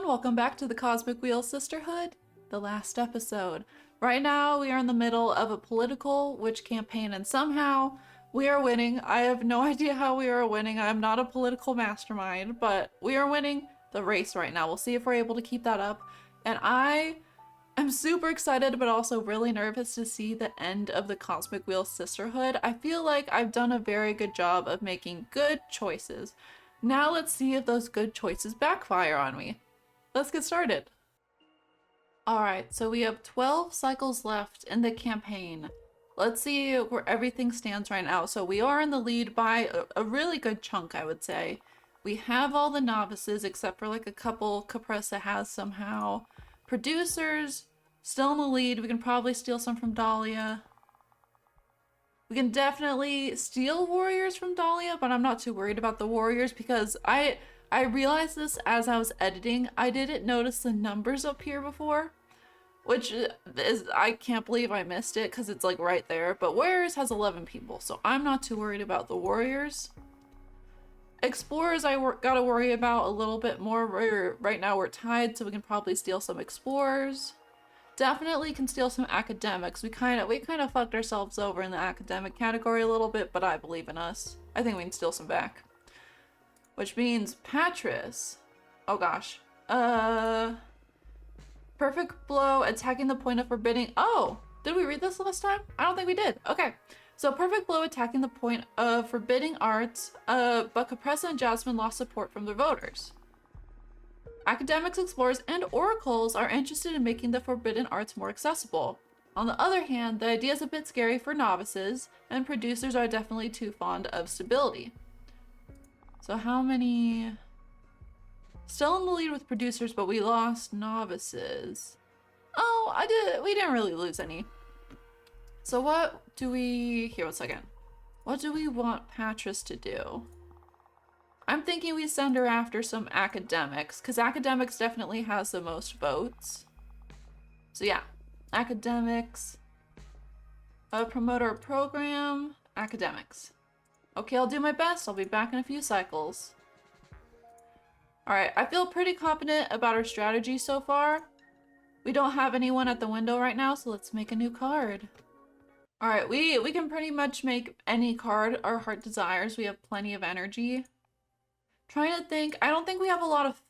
everyone, welcome back to the Cosmic Wheel Sisterhood, the last episode. Right now we are in the middle of a political witch campaign and somehow we are winning. I have no idea how we are winning. I'm not a political mastermind, but we are winning the race right now. We'll see if we're able to keep that up. And I am super excited but also really nervous to see the end of the Cosmic Wheel Sisterhood. I feel like I've done a very good job of making good choices. Now let's see if those good choices backfire on me. Let's get started. Alright, so we have 12 cycles left in the campaign. Let's see where everything stands right now. So we are in the lead by a really good chunk, I would say. We have all the novices except for like a couple Capressa has somehow. Producers, still in the lead. We can probably steal some from Dahlia. We can definitely steal warriors from Dahlia, but I'm not too worried about the warriors because I realized this as I was editing. I didn't notice the numbers up here before, which is, I can't believe I missed it because it's like right there. But warriors has 11 people, so I'm not too worried about the warriors. Explorers I gotta worry about a little bit more. Right now we're tied, so we can probably steal some explorers. Definitely can steal some academics. We kind of fucked ourselves over in the academic category a little bit, but I believe in us. I think we can steal some back. Which means Patris. Oh gosh. Perfect blow, attacking the point of forbidding. Oh, did we read this last time? I don't think we did. Okay. So perfect blow attacking the point of forbidding arts, but Capressa and Jasmine lost support from their voters. Academics, explorers, and oracles are interested in making the forbidden arts more accessible. On the other hand, the idea is a bit scary for novices, and producers are definitely too fond of stability. So how many... Still in the lead with producers, but we lost novices. Oh, we didn't really lose any. So what do we... Here, 1 second. What do we want Patris to do? I'm thinking we send her after some academics, because academics definitely has the most votes. So yeah, academics. Promote our program, academics. Okay, I'll do my best. I'll be back in a few cycles. Alright, I feel pretty confident about our strategy so far. We don't have anyone at the window right now, so let's make a new card. Alright, we can pretty much make any card our heart desires. We have plenty of energy. Trying to think, I don't think we have a lot of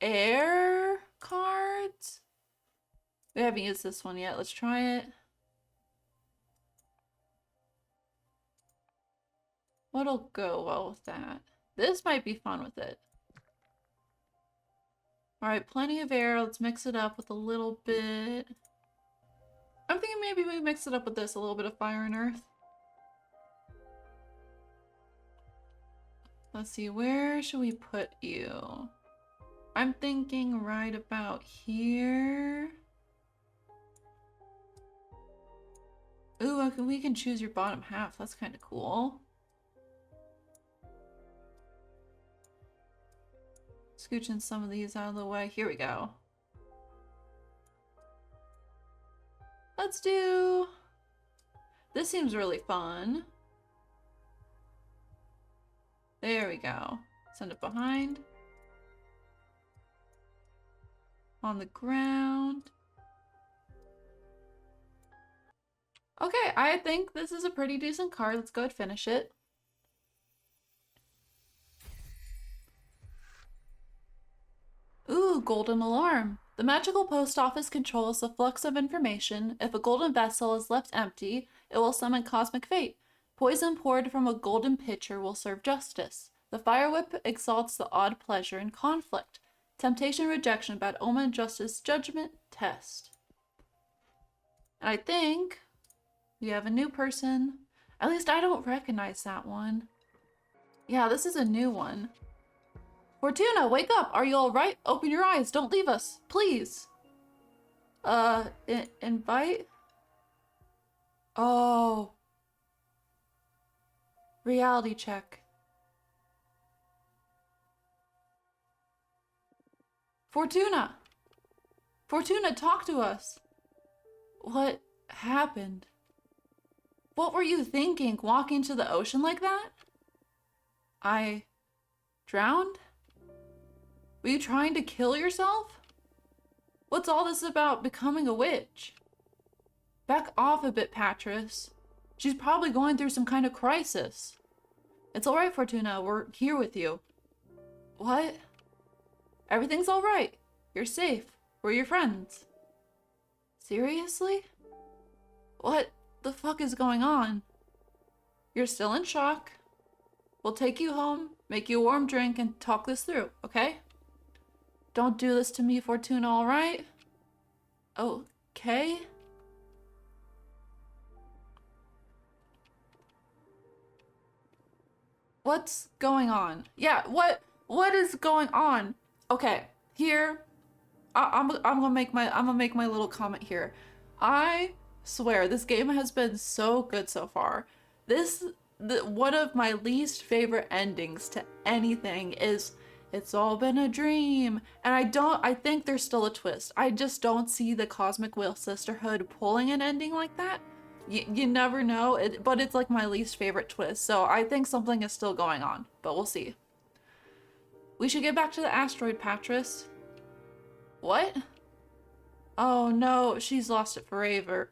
air cards. We haven't used this one yet. Let's try it. What'll go well with that? This might be fun with it. Alright, plenty of air. Let's mix it up with a little bit. I'm thinking maybe we mix it up with this, a little bit of fire and earth. Let's see, where should we put you? I'm thinking right about here. Ooh, okay, we can choose your bottom half. That's kind of cool. Scooching some of these out of the way. Here we go. Let's do... This seems really fun. There we go. Send it behind. On the ground. Okay, I think this is a pretty decent card. Let's go ahead and finish it. Ooh, golden alarm. The magical post office controls the flux of information. If a golden vessel is left empty, it will summon cosmic fate. Poison poured from a golden pitcher will serve justice. The fire whip exalts the odd pleasure in conflict. Temptation, rejection, bad omen, justice, judgment, test. And I think we have a new person. At least I don't recognize that one. Yeah, this is a new one. Fortuna, wake up! Are you alright? Open your eyes, don't leave us, please. Invite? Oh. Reality check. Fortuna! Fortuna, talk to us! What happened? What were you thinking, walking to the ocean like that? I drowned? Were you trying to kill yourself? What's all this about becoming a witch? Back off a bit, Patris. She's probably going through some kind of crisis. It's alright, Fortuna. We're here with you. What? Everything's alright. You're safe. We're your friends. Seriously? What the fuck is going on? You're still in shock. We'll take you home, make you a warm drink, and talk this through, okay? Don't do this to me, Fortuna, alright? Okay? What's going on? Yeah, what is going on? Okay, here, I'm gonna make my little comment here. I swear this game has been so good so far. One of my least favorite endings to anything is it's all been a dream. And I think there's still a twist. I just don't see the Cosmic Wheel Sisterhood pulling an ending like that. You never know, but it's like my least favorite twist. So I think something is still going on, but we'll see. We should get back to the asteroid, Patris. What? Oh no, she's lost it forever.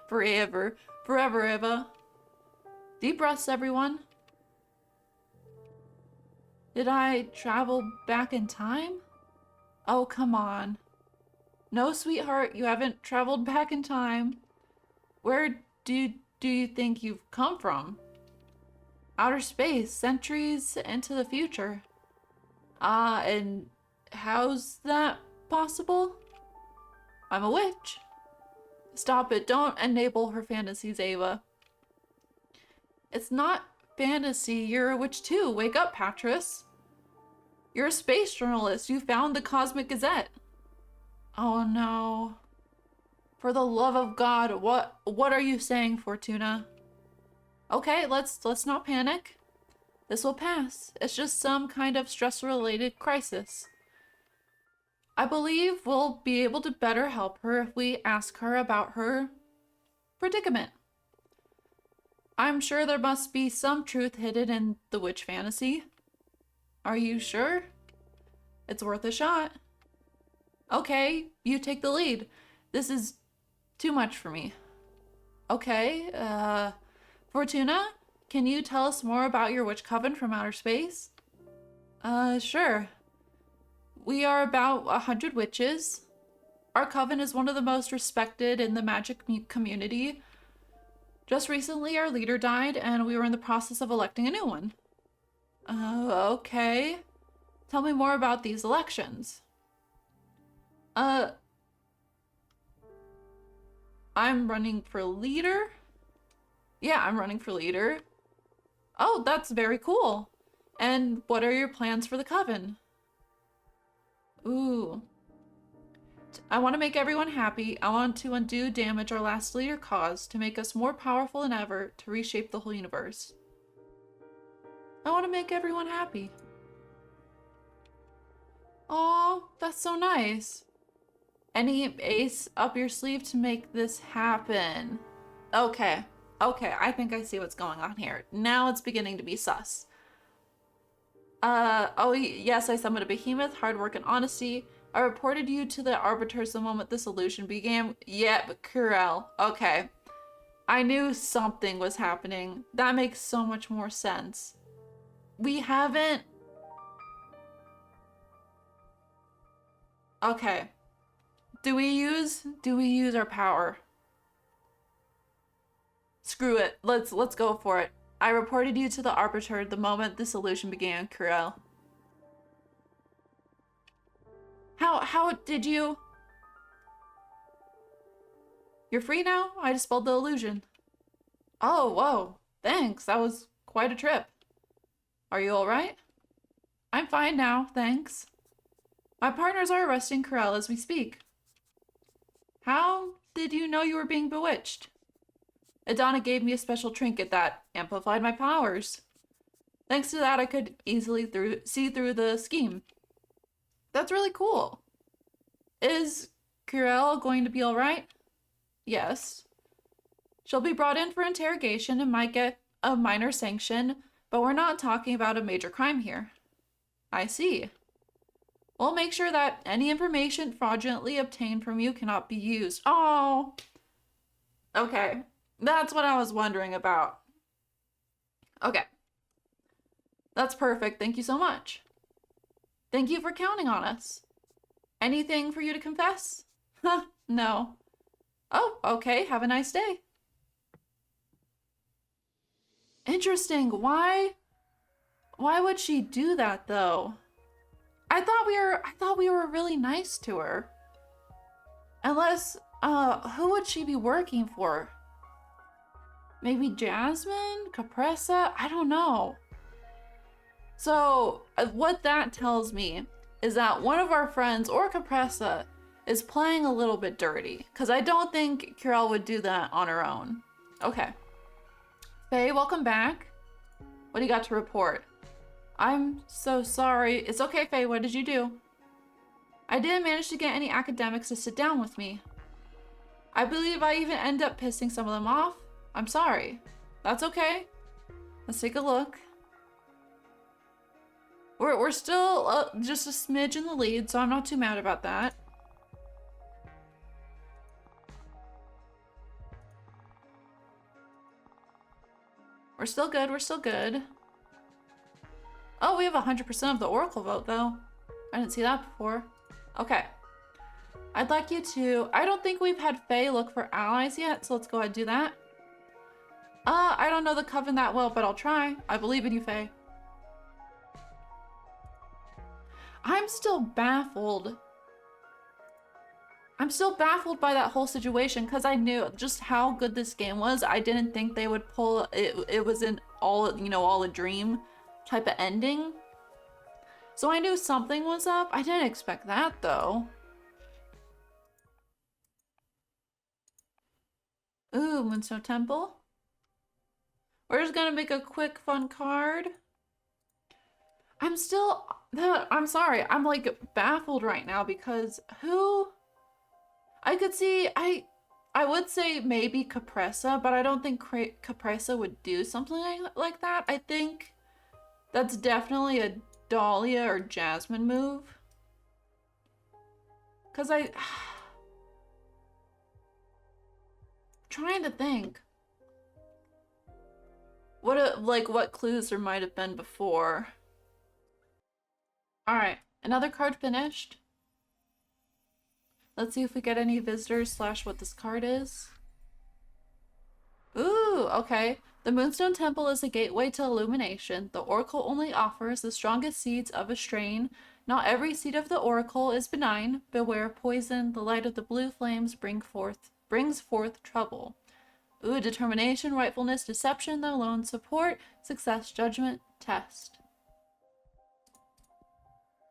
Forever, Eva. Deep breaths, everyone. Did I travel back in time? Oh, come on. No, sweetheart, you haven't traveled back in time. Where do you think you've come from? Outer space, centuries into the future. And how's that possible? I'm a witch. Stop it, don't enable her fantasies, Ava. It's not fantasy, you're a witch too. Wake up, Patris. You're a space journalist. You found the Cosmic Gazette. Oh no. For the love of God, what are you saying, Fortuna? Okay, let's not panic. This will pass. It's just some kind of stress-related crisis. I believe we'll be able to better help her if we ask her about her predicament. I'm sure there must be some truth hidden in the witch fantasy. Are you sure? It's worth a shot. Okay, you take the lead. This is too much for me. Okay, Fortuna, can you tell us more about your witch coven from outer space? Sure. We are about 100 witches. Our coven is one of the most respected in the magic community. Just recently, our leader died, and we were in the process of electing a new one. Okay. Tell me more about these elections. I'm running for leader? Yeah, I'm running for leader. Oh, that's very cool. And what are your plans for the coven? Ooh. I want to make everyone happy. I want to undo damage our last leader caused to make us more powerful than ever to reshape the whole universe. I want to make everyone happy. Oh, that's so nice. Any ace up your sleeve to make this happen? Okay, I think I see what's going on here. Now it's beginning to be sus. Oh yes, I summoned a behemoth, hard work and honesty. I reported you to the arbiters the moment this illusion began. Yeah, but Kurel. Okay. I knew something was happening. That makes so much more sense. We haven't... Okay. Do we use our power? Screw it. Let's go for it. I reported you to the arbiter the moment this illusion began, Kurel. How did you... You're free now? I dispelled the illusion. Oh, whoa. Thanks. That was quite a trip. Are you alright? I'm fine now, thanks. My partners are arresting Kurel as we speak. How did you know you were being bewitched? Adana gave me a special trinket that amplified my powers. Thanks to that, I could easily see through the scheme. That's really cool. Is Kurel going to be alright? Yes. She'll be brought in for interrogation and might get a minor sanction, but we're not talking about a major crime here. I see. We'll make sure that any information fraudulently obtained from you cannot be used. Oh, okay. That's what I was wondering about. Okay. That's perfect. Thank you so much. Thank you for counting on us. Anything for you to confess? Huh, no. Oh, okay. Have a nice day. Interesting. Why would she do that though? I thought we were really nice to her. Unless who would she be working for? Maybe Jasmine? Capressa? I don't know. So, what that tells me is that one of our friends, or Capressa, is playing a little bit dirty. Because I don't think Curel would do that on her own. Okay. Faye, welcome back. What do you got to report? I'm so sorry. It's okay, Faye. What did you do? I didn't manage to get any academics to sit down with me. I believe I even end up pissing some of them off. I'm sorry. That's okay. Let's take a look. We're still just a smidge in the lead, so I'm not too mad about that. We're still good, we're still good. Oh, we have 100% of the Oracle vote, though. I didn't see that before. Okay. I'd like you to... I don't think we've had Faye look for allies yet, so let's go ahead and do that. I don't know the Coven that well, but I'll try. I believe in you, Faye. I'm still baffled. I'm still baffled by that whole situation because I knew just how good this game was. I didn't think they would pull it. It was an all, you know, all a dream type of ending. So I knew something was up. I didn't expect that though. Ooh, Moonstone Temple. We're just gonna make a quick fun card. I'm sorry. I'm like baffled right now because who? I could see, I would say maybe Capressa, but I don't think Capressa would do something like that. I think that's definitely a Dahlia or Jasmine move. Cause trying to think. What clues there might have been before. All right, another card finished. Let's see if we get any visitors slash what this card is. Ooh, okay. The Moonstone Temple is a gateway to illumination. The Oracle only offers the strongest seeds of a strain. Not every seed of the Oracle is benign. Beware poison. The light of the blue flames brings forth trouble. Ooh, determination, rightfulness, deception, the lone support, success, judgment, test.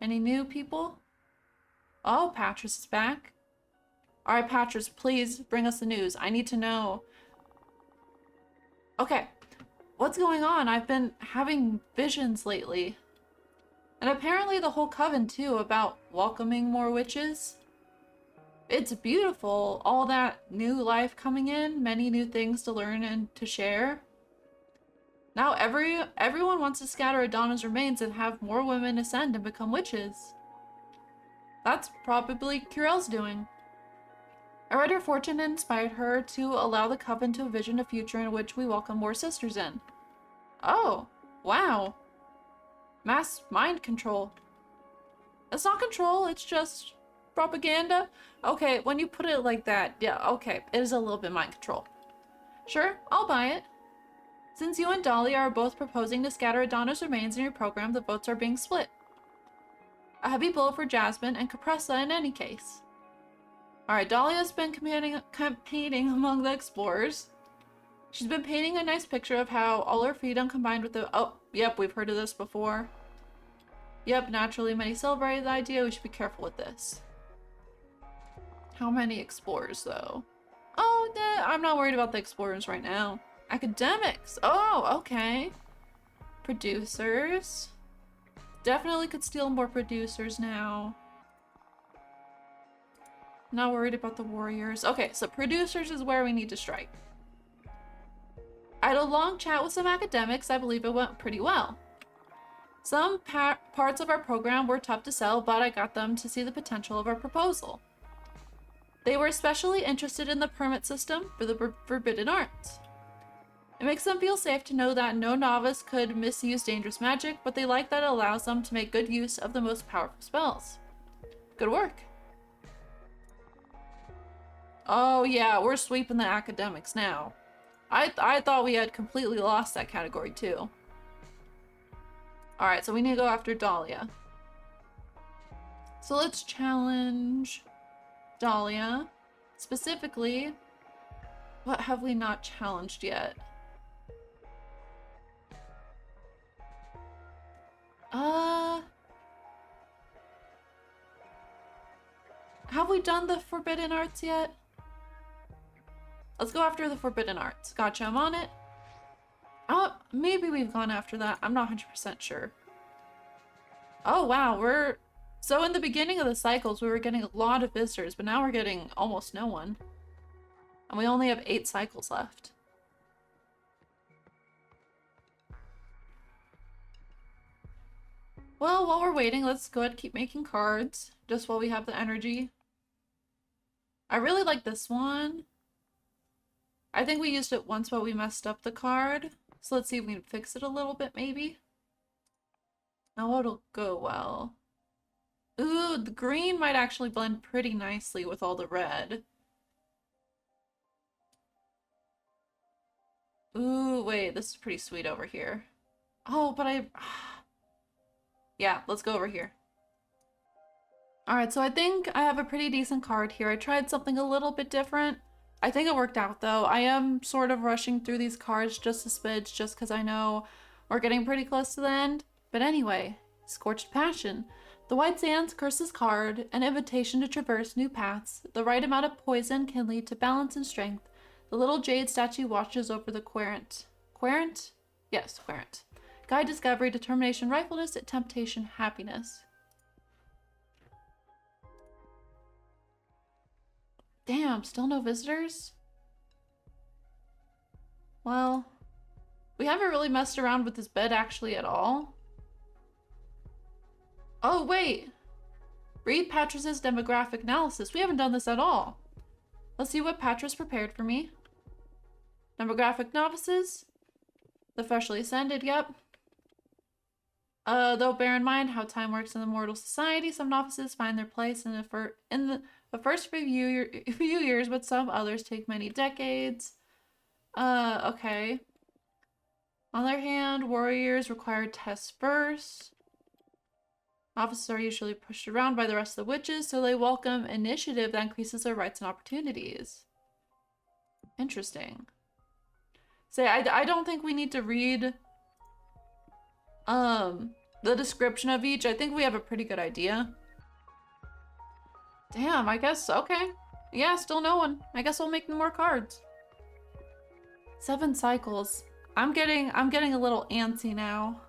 Any new people? Oh, Patras is back. All right, Patras, please bring us the news. I need to know. Okay, what's going on? I've been having visions lately. And apparently the whole coven too, about welcoming more witches. It's beautiful, all that new life coming in, many new things to learn and to share. Now everyone wants to scatter Adana's remains and have more women ascend and become witches. That's probably Curel's doing. I read her fortune and inspired her to allow the coven to envision a future in which we welcome more sisters in. Oh, wow. Mass mind control. It's not control, it's just propaganda. Okay, when you put it like that, yeah, okay, it is a little bit mind control. Sure, I'll buy it. Since you and Dahlia are both proposing to scatter Adana's remains in your program, the votes are being split. A heavy blow for Jasmine and Capressa in any case. Alright, Dahlia's been campaigning among the explorers. She's been painting a nice picture of how all her freedom combined with the... Oh, yep, we've heard of this before. Yep, naturally many celebrated the idea. We should be careful with this. How many explorers, though? Oh, I'm not worried about the explorers right now. Academics! Oh, okay. Producers. Definitely could steal more producers now. Not worried about the warriors. Okay, so producers is where we need to strike. I had a long chat with some academics. I believe it went pretty well. Some parts of our program were tough to sell, but I got them to see the potential of our proposal. They were especially interested in the permit system for the forbidden arts. It makes them feel safe to know that no novice could misuse dangerous magic, but they like that it allows them to make good use of the most powerful spells. Good work. Oh yeah, we're sweeping the academics now. I thought we had completely lost that category too. Alright, so we need to go after Dahlia. So let's challenge Dahlia. Specifically, what have we not challenged yet? Have we done the forbidden arts yet? Let's go after the forbidden arts. Gotcha, I'm on it. Oh, maybe we've gone after that. I'm not 100% sure. Oh, wow, we're... So in the beginning of the cycles, we were getting a lot of visitors, but now we're getting almost no one. And we only have 8 cycles left. Well, while we're waiting, let's go ahead and keep making cards, just while we have the energy. I really like this one. I think we used it once while we messed up the card. So let's see if we can fix it a little bit, maybe. Now it'll go well. Ooh, the green might actually blend pretty nicely with all the red. Ooh, wait, this is pretty sweet over here. Oh, but yeah, let's go over here. Alright, so I think I have a pretty decent card here. I tried something a little bit different. I think it worked out though. I am sort of rushing through these cards just a smidge just because I know we're getting pretty close to the end. But anyway, Scorched Passion. The White Sands curses card, an invitation to traverse new paths. The right amount of poison can lead to balance and strength. The little jade statue watches over the querent. Querent? Yes, querent. Guide discovery, determination, rightfulness, temptation, happiness. Damn, still no visitors? Well, we haven't really messed around with this bed actually at all. Oh, wait. Read Patris's demographic analysis. We haven't done this at all. Let's see what Patris prepared for me. Demographic novices. The freshly ascended, yep. Though bear in mind how time works in the mortal society, some novices find their place in the first few years, but some others take many decades. Okay. On the other hand, warriors require tests first. Novices are usually pushed around by the rest of the witches, so they welcome initiative that increases their rights and opportunities. Interesting. Say, I don't think we need to read the description of each. I think we have a pretty good idea. Damn, I guess, okay. Yeah, still no one. I guess we'll make more cards. 7 cycles. I'm getting a little antsy now.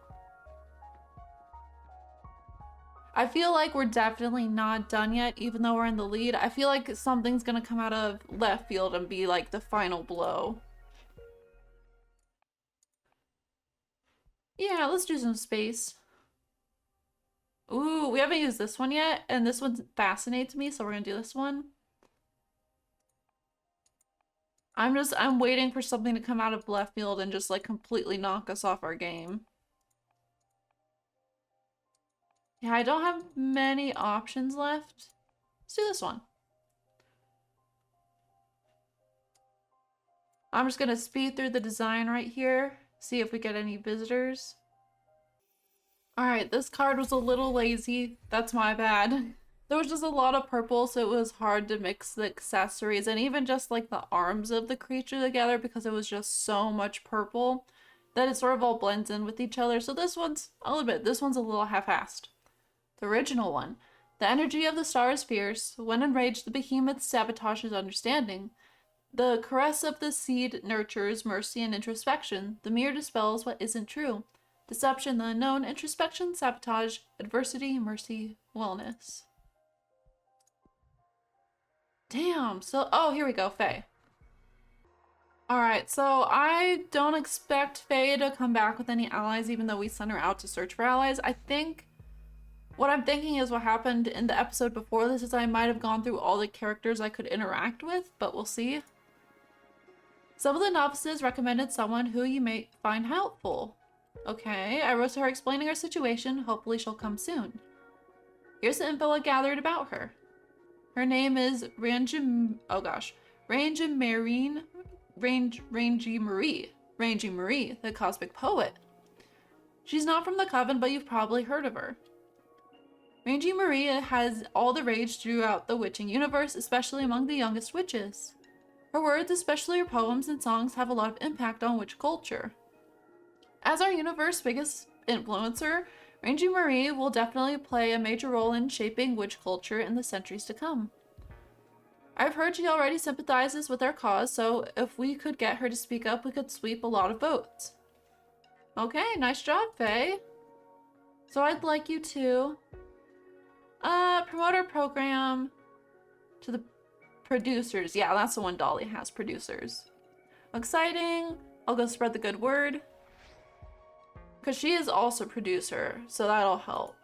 I feel like we're definitely not done yet, even though we're in the lead. I feel like something's gonna come out of left field and be like the final blow. Yeah, let's do some space. Ooh, we haven't used this one yet, and this one fascinates me, so we're gonna do this one. I'm waiting for something to come out of left field and just like completely knock us off our game. Yeah, I don't have many options left. Let's do this one. I'm just gonna speed through the design right here, see if we get any visitors. Alright, this card was a little lazy. That's my bad. There was just a lot of purple, so it was hard to mix the accessories and even just like the arms of the creature together because it was just so much purple that it sort of all blends in with each other. So this one's, I'll admit, this one's a little half-assed. The original one. The energy of the star is fierce. When enraged, the behemoth sabotages understanding. The caress of the seed nurtures mercy and introspection. The mirror dispels what isn't true. Deception, the unknown, introspection, sabotage, adversity, mercy, wellness. Damn, so, oh, here we go, Faye. Alright, so I don't expect Faye to come back with any allies, even though we sent her out to search for allies. I think what I'm thinking is what happened in the episode before this is I might have gone through all the characters I could interact with, but we'll see. Some of the novices recommended someone who you may find helpful. Okay, I wrote to her explaining her situation. Hopefully she'll come soon. Here's the info I gathered about her. Her name is Rangy Marie, the cosmic poet. She's not from the coven, but you've probably heard of her. Rangy Marie has all the rage throughout the witching universe, especially among the youngest witches. Her words, especially her poems and songs, have a lot of impact on witch culture. As our universe's biggest influencer, Rangy Marie will definitely play a major role in shaping witch culture in the centuries to come. I've heard she already sympathizes with our cause, so if we could get her to speak up, we could sweep a lot of votes. Okay, nice job, Faye. So I'd like you to promote our program to the producers. Yeah, that's the one Dolly has, producers. Exciting. I'll go spread the good word. Because she is also producer, so that'll help.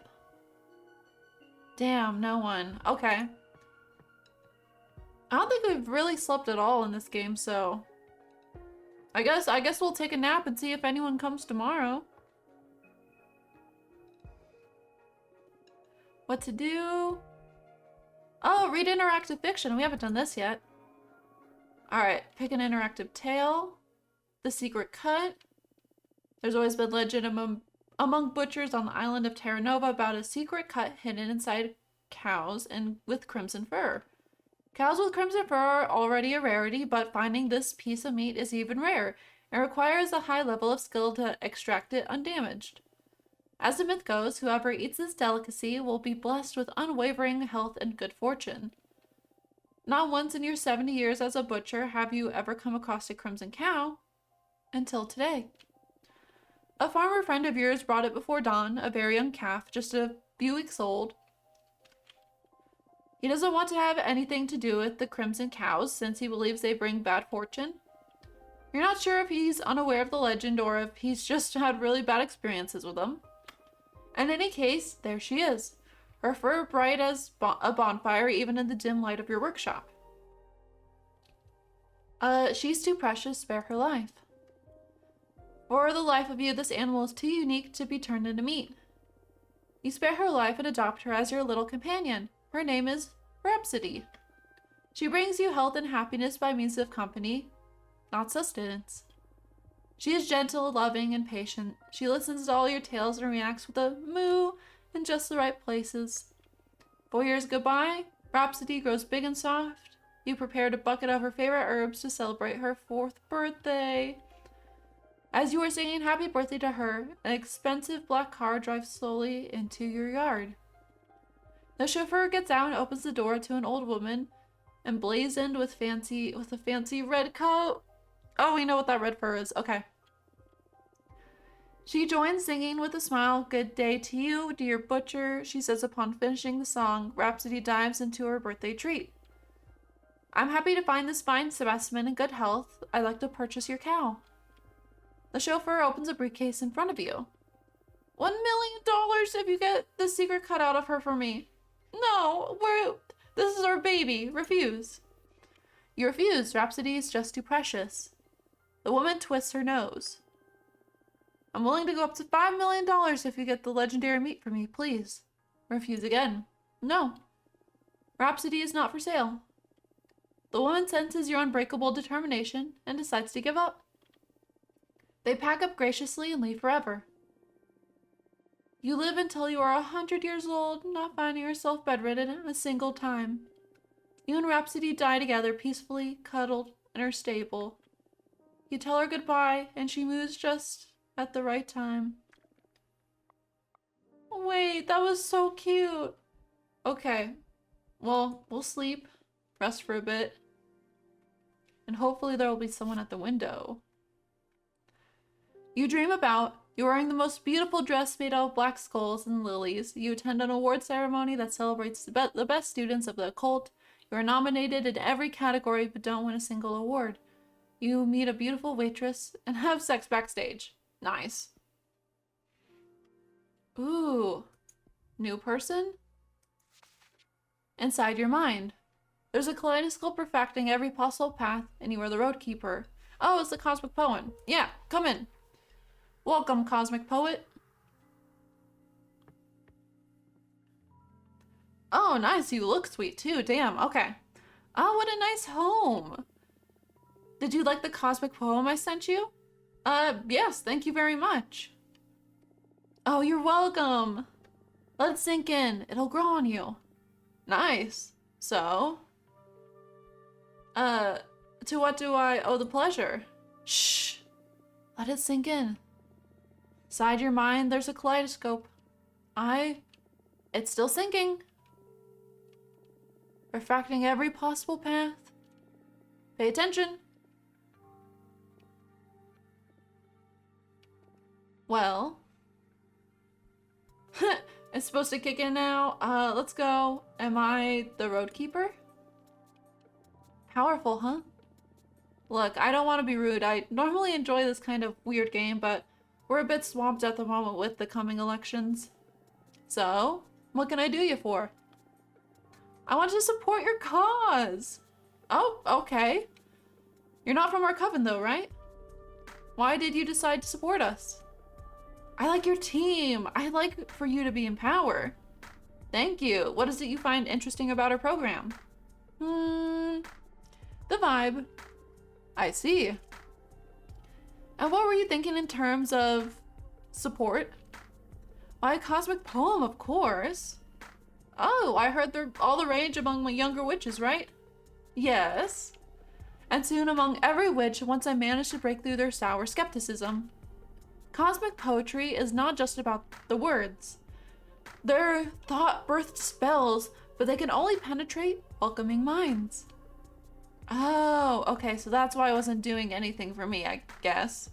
Damn, no one. Okay. I don't think we've really slept at all in this game, so I guess we'll take a nap and see if anyone comes tomorrow. What to do? Oh, read interactive fiction. We haven't done this yet. Alright, pick an interactive tale. The Secret Cut. There's always been legend among butchers on the island of Terra Nova about a secret cut hidden inside cows and with crimson fur. Cows with crimson fur are already a rarity, but finding this piece of meat is even rare and requires a high level of skill to extract it undamaged. As the myth goes, whoever eats this delicacy will be blessed with unwavering health and good fortune. Not once in your 70 years as a butcher have you ever come across a crimson cow. Until today. A farmer friend of yours brought it before dawn, a very young calf, just a few weeks old. He doesn't want to have anything to do with the crimson cows since he believes they bring bad fortune. You're not sure if he's unaware of the legend or if he's just had really bad experiences with them. In any case, there she is. Her fur bright as a bonfire even in the dim light of your workshop. She's too precious, spare her life. For the life of you, this animal is too unique to be turned into meat. You spare her life and adopt her as your little companion. Her name is Rhapsody. She brings you health and happiness by means of company, not sustenance. She is gentle, loving, and patient. She listens to all your tales and reacts with a moo in just the right places. 4 years goodbye, Rhapsody grows big and soft. You prepared a bucket of her favorite herbs to celebrate her 4th birthday. As you are singing happy birthday to her, an expensive black car drives slowly into your yard. The chauffeur gets out and opens the door to an old woman, emblazoned with a fancy red coat. Oh, we know what that red fur is. Okay. She joins singing with a smile. Good day to you, dear butcher, she says upon finishing the song. Rhapsody dives into her birthday treat. I'm happy to find this fine specimen in good health. I'd like to purchase your cow. The chauffeur opens a briefcase in front of you. $1 million if you get the secret cut out of her for me. No, this is our baby. Refuse. You refuse. Rhapsody is just too precious. The woman twists her nose. I'm willing to go up to $5 million if you get the legendary meat for me, please. Refuse again. No. Rhapsody is not for sale. The woman senses your unbreakable determination and decides to give up. They pack up graciously and leave forever. You live until you are 100 years old, not finding yourself bedridden a single time. You and Rhapsody die together peacefully, cuddled in her stable. You tell her goodbye, and she moves just at the right time. Wait, that was so cute. Okay, well, we'll sleep, rest for a bit, and hopefully there will be someone at the window. You dream about you're wearing the most beautiful dress made out of black skulls and lilies. You attend an award ceremony that celebrates the best students of the occult. You are nominated in every category but don't win a single award. You meet a beautiful waitress and have sex backstage. Nice. Ooh. New person? Inside your mind. There's a kaleidoscope perfecting every possible path, and you are the road keeper. Oh, it's the cosmic poet. Yeah, come in. Welcome, cosmic poet. Oh, nice. You look sweet too. Damn. Okay. Oh, what a nice home. Did you like the cosmic poem I sent you? Yes. Thank you very much. Oh, you're welcome. Let it sink in. It'll grow on you. Nice. So, to what do I owe the pleasure? Shh. Let it sink in. Inside your mind, there's a kaleidoscope. It's still sinking. Refracting every possible path. Pay attention. Well. It's supposed to kick in now. Let's go. Am I the road keeper? Powerful, huh? Look, I don't want to be rude. I normally enjoy this kind of weird game, but we're a bit swamped at the moment with the coming elections. So, what can I do you for? I want to support your cause. Oh, okay. You're not from our coven though, right? Why did you decide to support us? I like your team. I'd like for you to be in power. Thank you. What is it you find interesting about our program? The vibe. I see. And what were you thinking in terms of support? Why, a cosmic poem, of course. Oh, I heard they're all the rage among my younger witches, right? Yes. And soon among every witch once I managed to break through their sour skepticism. Cosmic poetry is not just about the words. They're thought-birthed spells, but they can only penetrate welcoming minds. Oh, okay, so that's why I wasn't doing anything for me, I guess.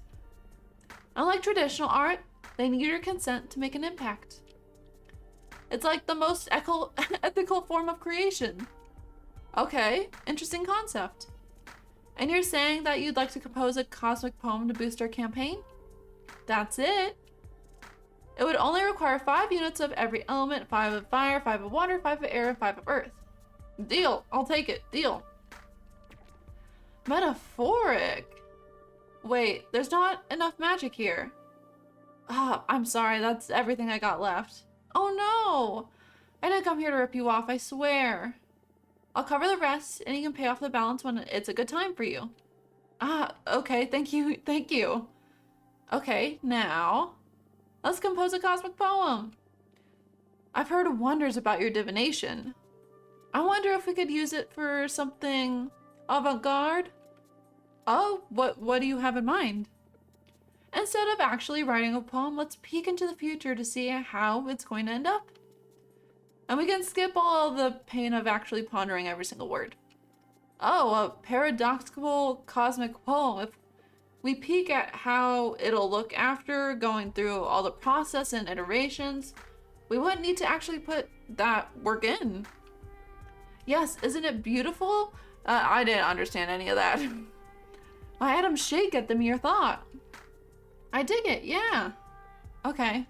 Unlike traditional art, they need your consent to make an impact. It's like the most ethical form of creation. Okay, interesting concept. And you're saying that you'd like to compose a cosmic poem to boost our campaign? That's it. It would only require 5 units of every element, 5 of fire, 5 of water, 5 of air, and 5 of earth. Deal. I'll take it. Deal. Metaphoric. Wait, there's not enough magic here. Ah, I'm sorry. That's everything I got left. Oh no! I didn't come here to rip you off, I swear. I'll cover the rest, and you can pay off the balance when it's a good time for you. Ah, okay. Thank you. Thank you. Okay, now, let's compose a cosmic poem. I've heard wonders about your divination. I wonder if we could use it for something avant-garde? Oh, what do you have in mind? Instead of actually writing a poem, let's peek into the future to see how it's going to end up. And we can skip all the pain of actually pondering every single word. Oh, a paradoxical cosmic poem. If we peek at how it'll look after going through all the process and iterations, we wouldn't need to actually put that work in. Yes, isn't it beautiful? I didn't understand any of that. My atoms shake at the mere thought. I dig it, yeah. Okay.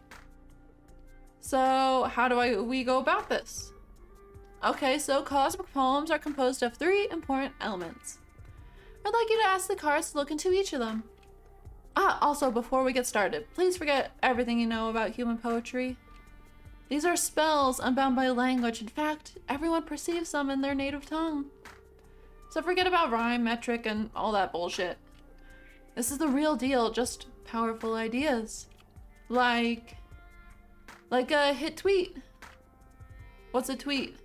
So how do we go about this? Okay, so cosmic poems are composed of 3 important elements. I'd like you to ask the cards to look into each of them. Also, before we get started, please forget everything you know about human poetry. These are spells unbound by language. In fact, everyone perceives them in their native tongue. So forget about rhyme, metric, and all that bullshit. This is the real deal, just powerful ideas. Like a hit tweet. What's a tweet?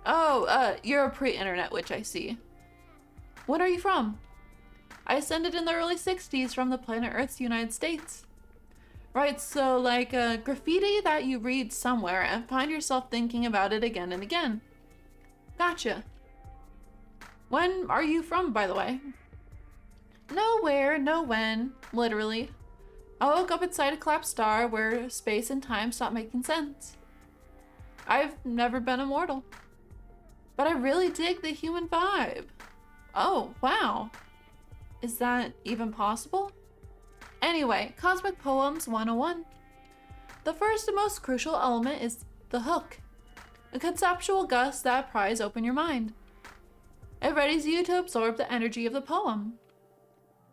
Oh, you're a pre-internet witch, I see. When are you from? I ascended in the early 60s from the planet Earth's United States. Right, so like a graffiti that you read somewhere and find yourself thinking about it again and again. Gotcha. When are you from, by the way? Nowhere, no when, literally. I woke up inside a collapsed star where space and time stopped making sense. I've never been immortal. But I really dig the human vibe. Oh, wow. Is that even possible? Anyway, Cosmic Poems 101. The first and most crucial element is the hook, a conceptual gust that pries open your mind. It readies you to absorb the energy of the poem.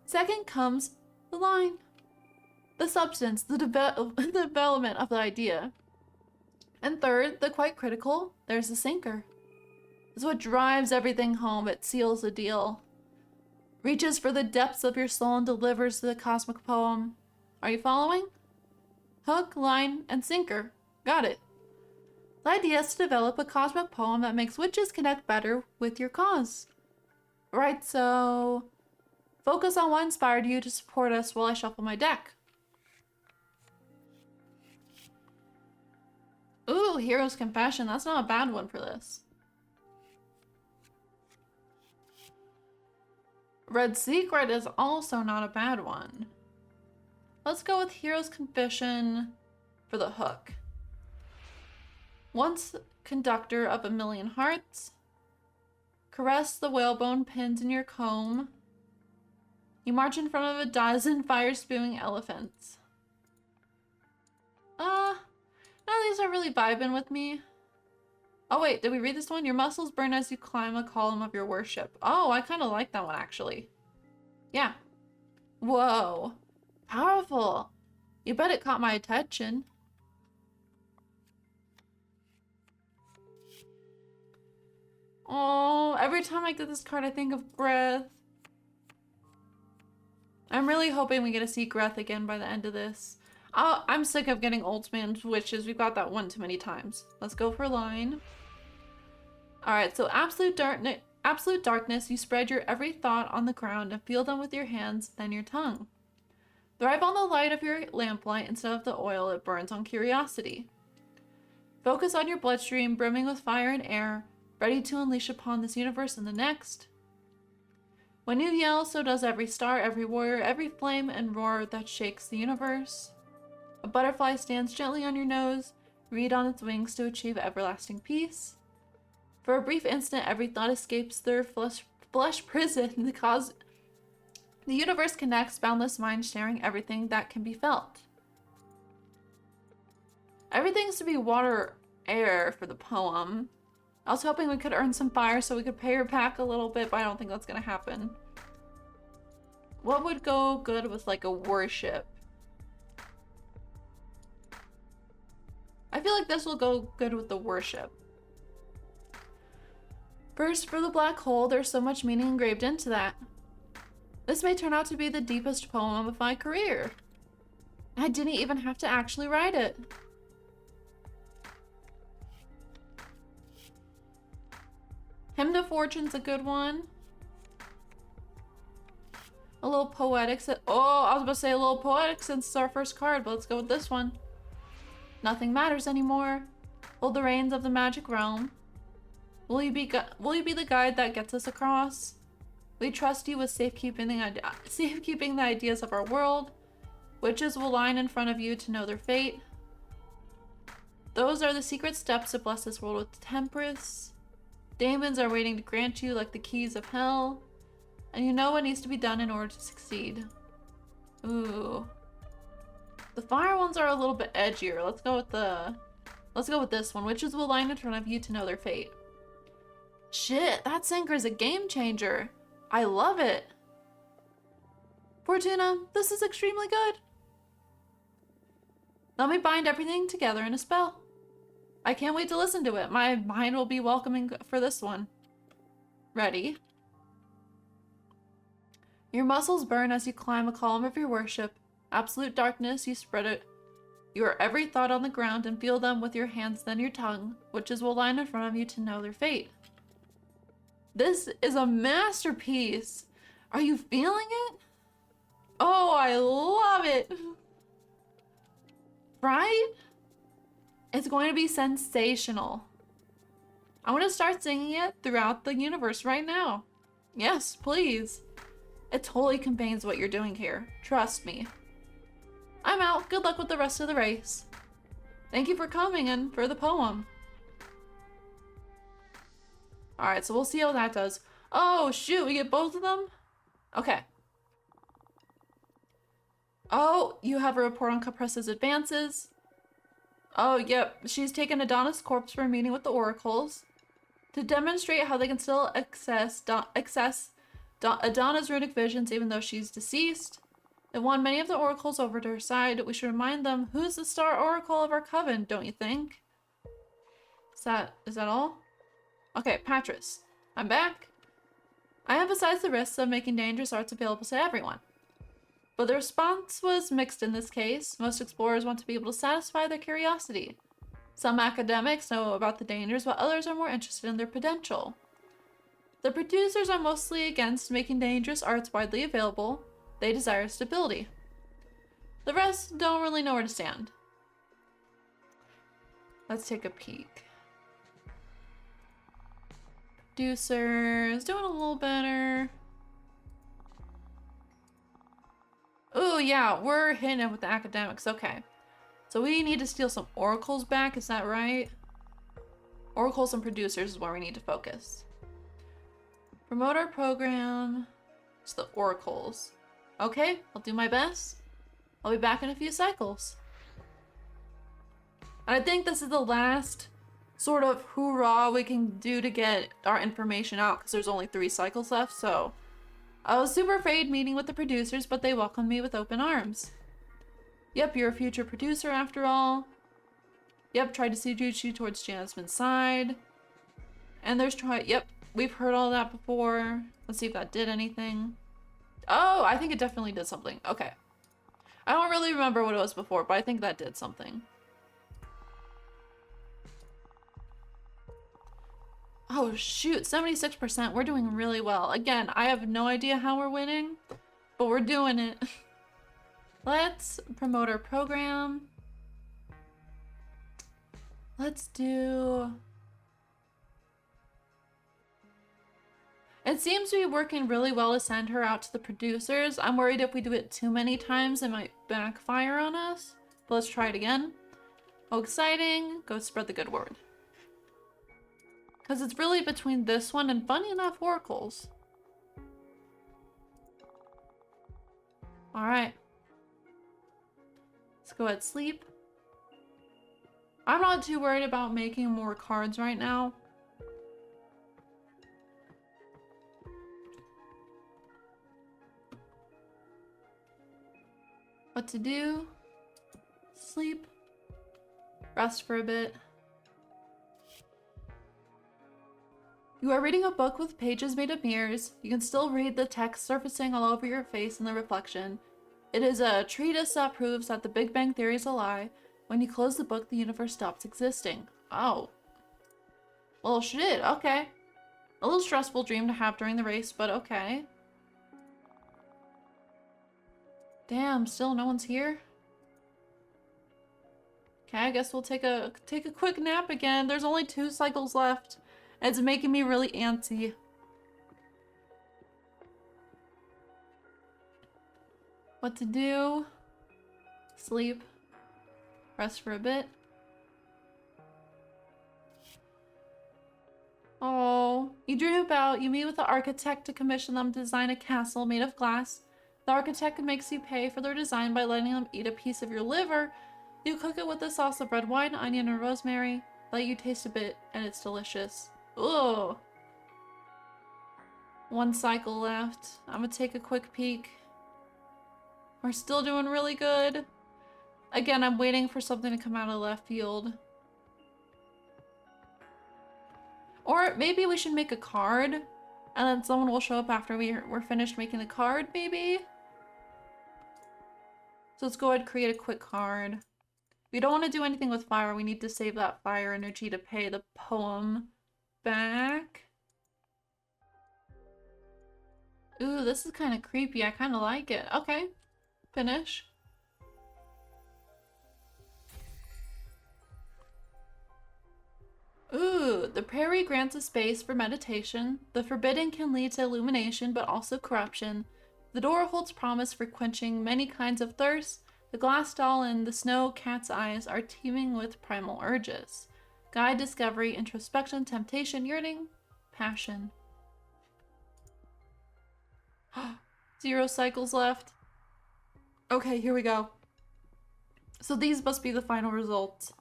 Second comes the line, the substance, the development of the idea. And third, the quite critical, there's the sinker. It's what drives everything home. It seals the deal. Reaches for the depths of your soul and delivers the cosmic poem. Are you following? Hook, line, and sinker. Got it. The idea is to develop a cosmic poem that makes witches connect better with your cause. Right, so focus on what inspired you to support us while I shuffle my deck. Ooh, Hero's Confession. That's not a bad one for this. Red Secret is also not a bad one. Let's go with Hero's Confession for the hook. Once conductor of a million hearts, caress the whalebone pins in your comb. You march in front of a dozen fire-spewing elephants. None of these are really vibing with me. Oh wait, did we read this one? Your muscles burn as you climb a column of your worship. Oh, I kind of like that one actually. Yeah. Whoa. Powerful. You bet it caught my attention. Oh, every time I get this card I think of Greth. I'm really hoping we get to see Greth again by the end of this. I'm sick of getting Ultimate Witches. We've got that one too many times. Let's go for line. Alright, so absolute darkness, you spread your every thought on the ground and feel them with your hands, then your tongue. Thrive on the light of your lamplight instead of the oil it burns on curiosity. Focus on your bloodstream brimming with fire and air, ready to unleash upon this universe and the next. When you yell, so does every star, every warrior, every flame and roar that shakes the universe. A butterfly stands gently on your nose, read on its wings to achieve everlasting peace. For a brief instant, every thought escapes their flesh prison. The universe connects, boundless mind sharing everything that can be felt. Everything's to be water, air for the poem. I was hoping we could earn some fire so we could pay her back a little bit, but I don't think that's gonna happen. What would go good with like a worship? I feel like this will go good with the worship. First, for the black hole, there's so much meaning engraved into that. This may turn out to be the deepest poem of my career. I didn't even have to actually write it. Hymn to Fortune's a good one. A little poetic. Oh, I was about to say a little poetic since it's our first card, but let's go with this one. Nothing matters anymore. Hold the reins of the magic realm. Will you be the guide that gets us across? We trust you with safekeeping the ideas of our world. Witches will line in front of you to know their fate. Those are the secret steps to bless this world with temperance. Demons are waiting to grant you like the keys of hell. And you know what needs to be done in order to succeed. Ooh. The fire ones are a little bit edgier. Let's go with this one. Witches will line in front of you to know their fate. Shit, that sinker is a game changer. I love it. Fortuna, this is extremely good. Let me bind everything together in a spell. I can't wait to listen to it. My mind will be welcoming for this one. Ready? Your muscles burn as you climb a column of your worship. Absolute darkness, you spread it. Your every thought on the ground and feel them with your hands, then your tongue. Witches will line in front of you to know their fate. This is a masterpiece. Are you feeling it? Oh, I love it. Right? It's going to be sensational. I want to start singing it throughout the universe right now. Yes, please. It totally conveys what you're doing here. Trust me. I'm out. Good luck with the rest of the race. Thank you for coming and for the poem. Alright, so we'll see how that does. Oh, shoot, we get both of them? Okay. Oh, you have a report on Capressa's advances. Oh, yep. She's taken Adonis' corpse for a meeting with the oracles to demonstrate how they can still access Adonis' runic visions even though she's deceased. They won many of the oracles over to her side. We should remind them who's the star oracle of our coven, don't you think? Is that all? Okay, Patris. I'm back. I emphasize the risks of making dangerous arts available to everyone. But the response was mixed in this case. Most explorers want to be able to satisfy their curiosity. Some academics know about the dangers, while others are more interested in their potential. The producers are mostly against making dangerous arts widely available. They desire stability. The rest don't really know where to stand. Let's take a peek. Producers doing a little better. Oh yeah, we're hitting it with the academics. Okay. So we need to steal some oracles back, is that right? Oracles and producers is where we need to focus. Promote our program. It's the oracles. Okay, I'll do my best. I'll be back in a few cycles. And I think this is the last sort of hoorah we can do to get our information out because there's only 3 cycles left, so I was super afraid meeting with the producers, but they welcomed me with open arms. Yep, you're a future producer after all. Yep, tried to seduce you towards Jasmine's side. And there's yep, we've heard all that before. Let's see if that did anything. Oh, I think it definitely did something. Okay. I don't really remember what it was before, but I think that did something. Oh shoot, 76%. We're doing really well. Again, I have no idea how we're winning, but we're doing it. Let's promote our program. Let's do... It seems to be working really well to send her out to the producers. I'm worried if we do it too many times, it might backfire on us. But let's try it again. Oh, exciting. Go spread the good word. Because it's really between this one and, funny enough, oracles. Alright. Let's go ahead, sleep. I'm not too worried about making more cards right now. What to do? Sleep. Rest for a bit. You are reading a book with pages made of mirrors. You can still read the text surfacing all over your face in the reflection. It is a treatise that proves that the Big Bang Theory is a lie. When you close the book, the universe stops existing. Oh. Well, shit, okay. A little stressful dream to have during the race, but okay. Damn, still no one's here? Okay, I guess we'll take a quick nap again. There's only 2 cycles left. It's making me really antsy. What to do? Sleep. Rest for a bit. Oh, you dream about, you meet with the architect to commission them to design a castle made of glass. The architect makes you pay for their design by letting them eat a piece of your liver. You cook it with a sauce of red wine, onion, and rosemary. Let you taste a bit, and it's delicious. Ugh. 1 cycle left. I'm gonna take a quick peek. We're still doing really good. Again, I'm waiting for something to come out of left field. Or maybe we should make a card, and then someone will show up after we're finished making the card, maybe? So let's go ahead and create a quick card. We don't want to do anything with fire. We need to save that fire energy to pay the poem back. Ooh, this is kind of creepy. I kind of like it. Okay. Finish. Ooh, the prairie grants a space for meditation. The forbidden can lead to illumination, but also corruption. The door holds promise for quenching many kinds of thirst. The glass doll and the snow cat's eyes are teeming with primal urges. Guide discovery, introspection, temptation, yearning, passion. 0 cycles left. Okay, here we go. So these must be the final results.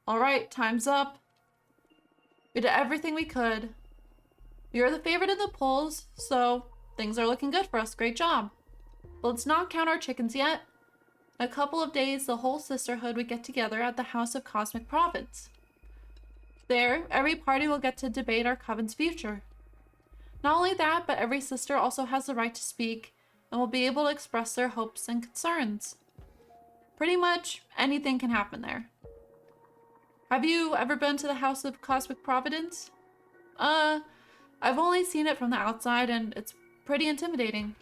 All right, time's up. We did everything we could. You're the favorite in the polls, so things are looking good for us. Great job. But let's not count our chickens yet. In a couple of days, the whole Sisterhood would get together at the House of Cosmic Province. There, every party will get to debate our coven's future. Not only that, but every sister also has the right to speak and will be able to express their hopes and concerns. Pretty much anything can happen there. Have you ever been to the House of Cosmic Providence? I've only seen it from the outside and it's pretty intimidating.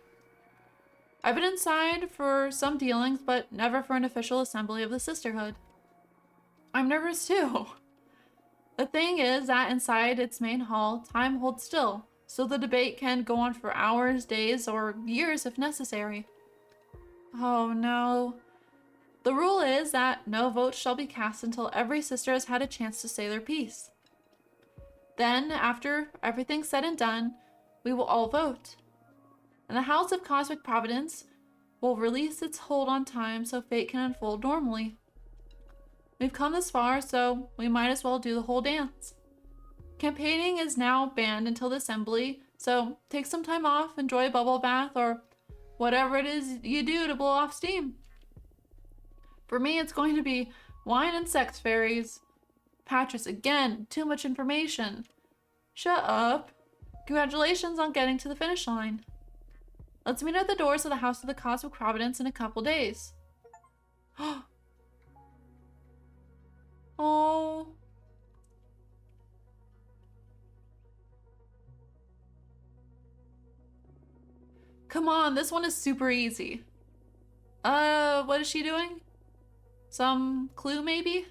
I've been inside for some dealings, but never for an official assembly of the Sisterhood. I'm nervous too. The thing is that inside its main hall, time holds still, so the debate can go on for hours, days, or years if necessary. Oh no. The rule is that no vote shall be cast until every sister has had a chance to say their piece. Then, after everything's said and done, we will all vote. And the House of Cosmic Providence will release its hold on time so fate can unfold normally. We've come this far, so we might as well do the whole dance. Campaigning is now banned until the assembly, so take some time off, enjoy a bubble bath, or whatever it is you do to blow off steam. For me, it's going to be wine and sex fairies. Patris, again, too much information. Shut up. Congratulations on getting to the finish line. Let's meet at the doors of the House of the Cosmic Providence in a couple days. Oh. Come on, this one is super easy. What is she doing? Some clue, maybe?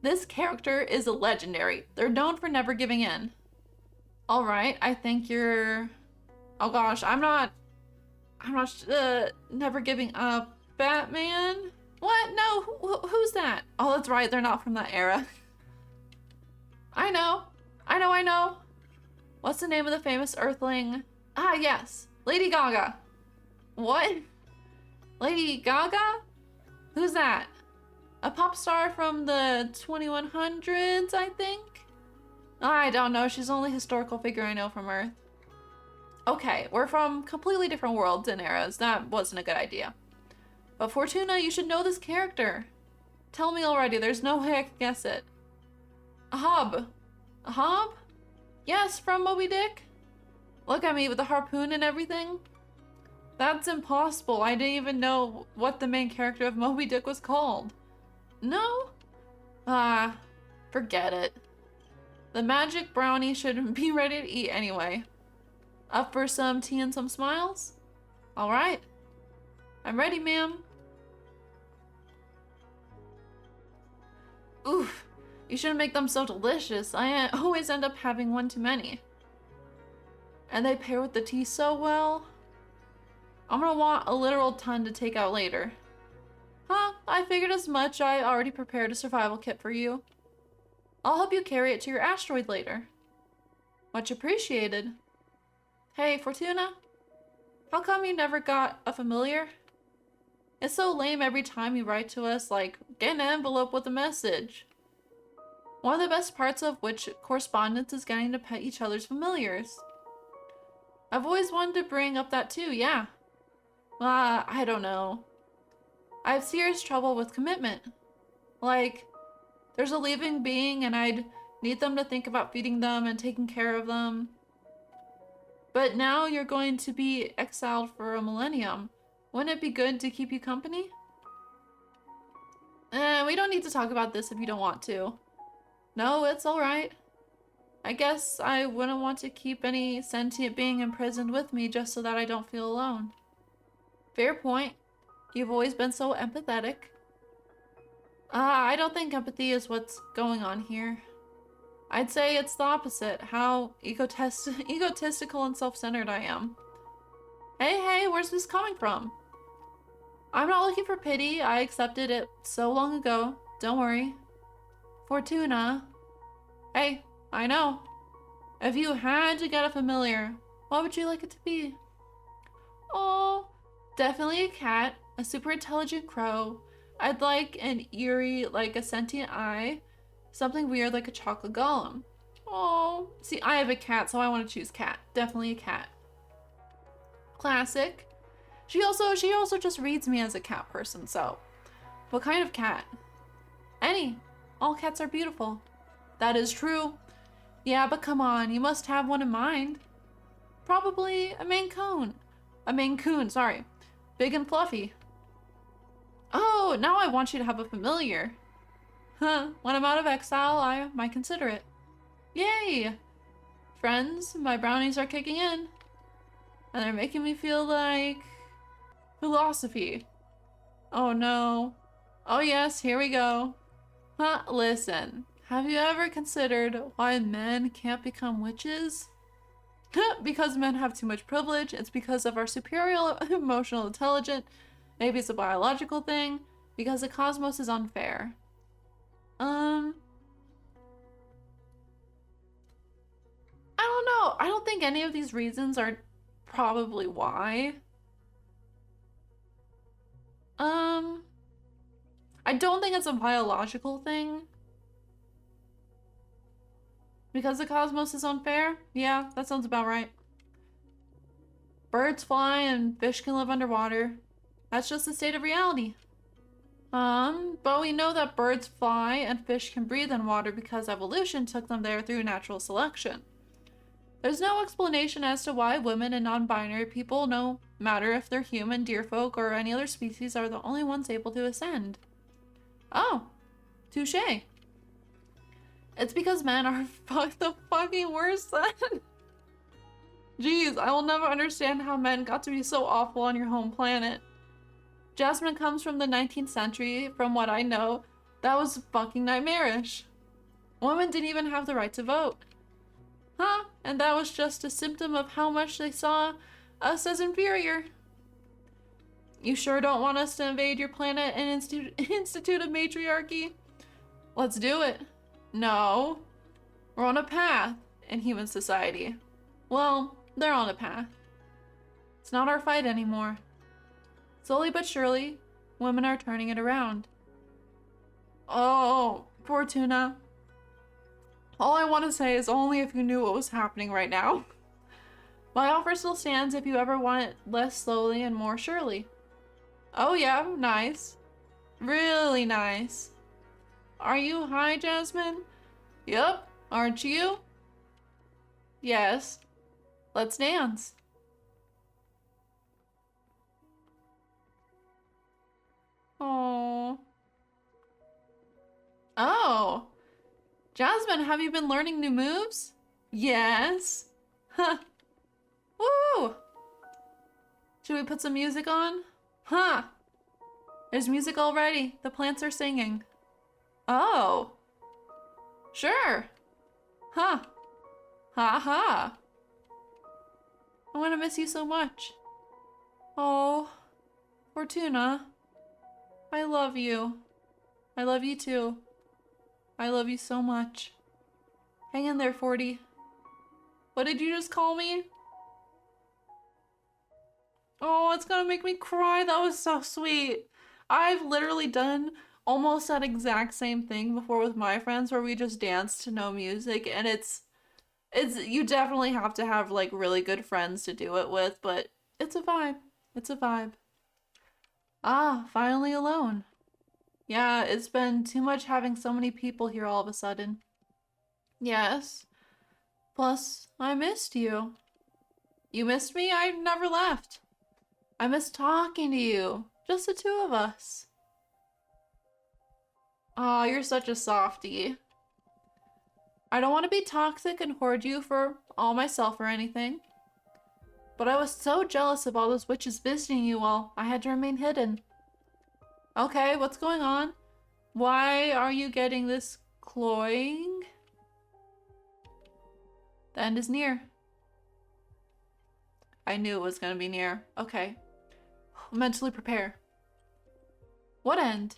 This character is a legendary. They're known for never giving in. All right, I think you're... Oh gosh, I'm not, never giving up. Batman? What? No, who's that? Oh, that's right, they're not from that era. I know. What's the name of the famous Earthling? Ah, yes, Lady Gaga. What? Lady Gaga? Who's that? A pop star from the 2100s, I think? I don't know, she's the only historical figure I know from Earth. Okay, we're from completely different worlds and eras. That wasn't a good idea. But Fortuna, you should know this character. Tell me already, there's no way I can guess it. A hob. A hob? Yes, from Moby Dick? Look at me with the harpoon and everything. That's impossible. I didn't even know what the main character of Moby Dick was called. No? Forget it. The magic brownie should be ready to eat anyway. Up for some tea and some smiles? All right. I'm ready, ma'am. Oof. You shouldn't make them so delicious. I always end up having one too many. And they pair with the tea so well. I'm gonna want a literal ton to take out later. Huh, I figured as much. I already prepared a survival kit for you. I'll help you carry it to your asteroid later. Much appreciated. Hey, Fortuna? How come you never got a familiar? It's so lame every time you write to us, like, get an envelope with a message. One of the best parts of which correspondence is getting to pet each other's familiars. I've always wanted to bring up that too, yeah. I don't know. I have serious trouble with commitment. Like, there's a living being and I'd need them to think about feeding them and taking care of them. But now you're going to be exiled for a millennium. Wouldn't it be good to keep you company? We don't need to talk about this if you don't want to. No, it's alright. I guess I wouldn't want to keep any sentient being imprisoned with me just so that I don't feel alone. Fair point. You've always been so empathetic. I don't think empathy is what's going on here. I'd say it's the opposite, how egotistical and self-centered I am. Hey, where's this coming from? I'm not looking for pity. I accepted it so long ago. Don't worry. Fortuna. Hey, I know. If you had to get a familiar, what would you like it to be? Oh, Definitely a cat, a super intelligent crow. I'd like an eerie, like a sentient eye. Something weird like a chocolate golem. Oh, see, I have a cat, so I want to choose cat. Definitely a cat. Classic. She also just reads me as a cat person, so. What kind of cat? Any. All cats are beautiful. That is true. Yeah, but come on, you must have one in mind. Probably a Maine Coon. A Maine Coon, sorry. Big and fluffy. Oh, now I want you to have a familiar. Huh, when I'm out of exile, I might consider it. Yay! Friends, my brownies are kicking in. And they're making me feel like... philosophy. Oh no. Oh yes, here we go. Huh, listen. Have you ever considered why men can't become witches? Because men have too much privilege. It's because of our superior emotional intelligence. Maybe it's a biological thing. Because the cosmos is unfair. I don't know. I don't think any of these reasons are probably why. I don't think it's a biological thing. Because the cosmos is unfair? Yeah, that sounds about right. Birds fly and fish can live underwater. That's just the state of reality. But we know that birds fly and fish can breathe in water because evolution took them there through natural selection. There's no explanation as to why women and non-binary people, no matter if they're human, deerfolk, or any other species, are the only ones able to ascend. Oh, touche. It's because men are the fucking worst then. Jeez, I will never understand how men got to be so awful on your home planet. Jasmine comes from the 19th century. From what I know, that was fucking nightmarish. Women didn't even have the right to vote. Huh? And that was just a symptom of how much they saw us as inferior. You sure don't want us to invade your planet and institute a matriarchy? Let's do it. No. We're on a path in human society. Well, they're on a path. It's not our fight anymore. Slowly but surely, women are turning it around. Oh, poor Tuna. All I want to say is only if you knew what was happening right now. My offer still stands if you ever want it less slowly and more surely. Oh yeah, nice. Really nice. Are you high, Jasmine? Yup, aren't you? Yes. Let's dance. Oh. Oh. Jasmine, have you been learning new moves? Yes. Huh. Woo! Should we put some music on? Huh. There's music already. The plants are singing. Oh. Sure. Huh. Ha ha. I'm gonna miss you so much. Oh. Fortuna. I love you. I love you too. I love you so much. Hang in there, 40. What did you just call me? Oh, it's gonna make me cry. That was so sweet. I've literally done almost that exact same thing before with my friends where we just danced to no music, and it's you definitely have to have like really good friends to do it with, but it's a vibe. It's a vibe. Ah, finally alone. Yeah, it's been too much having so many people here all of a sudden. Yes. Plus, I missed you. You missed me? I never left. I missed talking to you. Just the two of us. Aw, you're such a softie. I don't want to be toxic and hoard you for all myself or anything. But I was so jealous of all those witches visiting you all, I had to remain hidden. Okay, what's going on? Why are you getting this cloying? The end is near. I knew it was gonna be near. Okay. Mentally prepare. What end?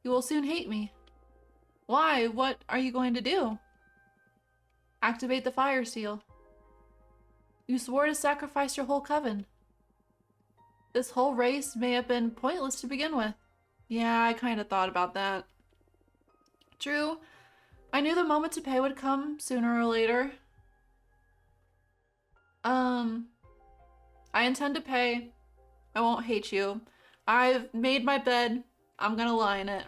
You will soon hate me. Why? What are you going to do? Activate the fire seal. You swore to sacrifice your whole coven. This whole race may have been pointless to begin with. Yeah, I kind of thought about that. True. I knew the moment to pay would come sooner or later. I intend to pay. I won't hate you. I've made my bed. I'm gonna lie in it.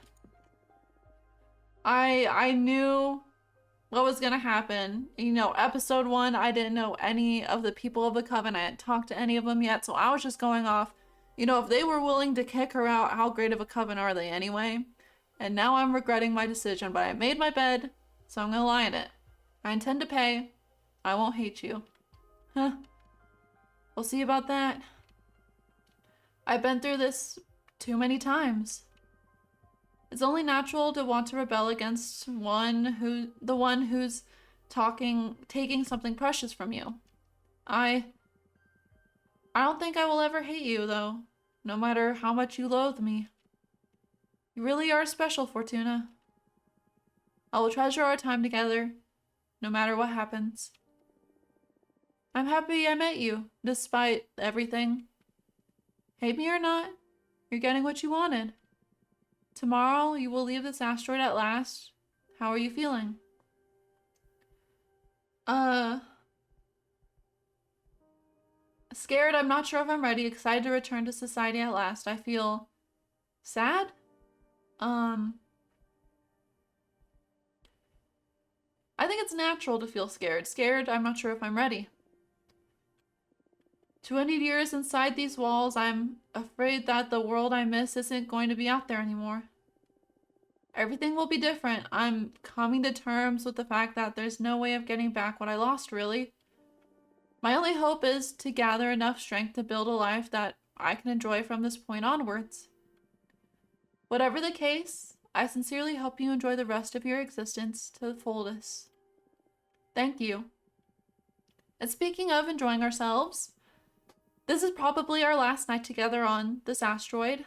I knew what was gonna happen. You know, episode 1, I didn't know any of the people of the coven. I hadn't talked to any of them yet, so I was just going off, you know, if they were willing to kick her out, how great of a coven are they anyway? And now I'm regretting my decision, but I made my bed, so I'm gonna lie in it. I intend to pay. I won't hate you. Huh. We'll see about that. I've been through this too many times. It's only natural to want to rebel against the one who's taking something precious from you. I don't think I will ever hate you, though, no matter how much you loathe me. You really are special, Fortuna. I will treasure our time together, no matter what happens. I'm happy I met you, despite everything. Hate me or not, you're getting what you wanted. Tomorrow, you will leave this asteroid at last. How are you feeling? Scared, I'm not sure if I'm ready. Excited to return to society at last. I feel sad? I think it's natural to feel scared. Scared, I'm not sure if I'm ready. 20 years inside these walls, I'm afraid that the world I miss isn't going to be out there anymore. Everything will be different. I'm coming to terms with the fact that there's no way of getting back what I lost, really. My only hope is to gather enough strength to build a life that I can enjoy from this point onwards. Whatever the case, I sincerely hope you enjoy the rest of your existence to the fullest. Thank you. And speaking of enjoying ourselves, this is probably our last night together on this asteroid.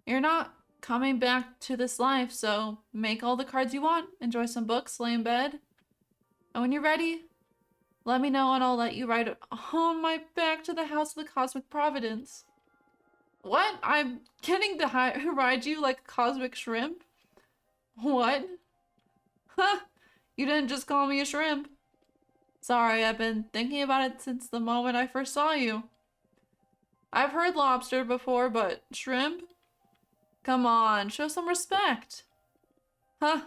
You're not coming back to this life, so make all the cards you want, enjoy some books, lay in bed. And when you're ready, let me know and I'll let you ride on my back to the house of the cosmic providence. What? I'm getting to ride you like a cosmic shrimp? What? Huh? You didn't just call me a shrimp. Sorry, I've been thinking about it since the moment I first saw you. I've heard lobster before, but shrimp? Come on, show some respect. Huh.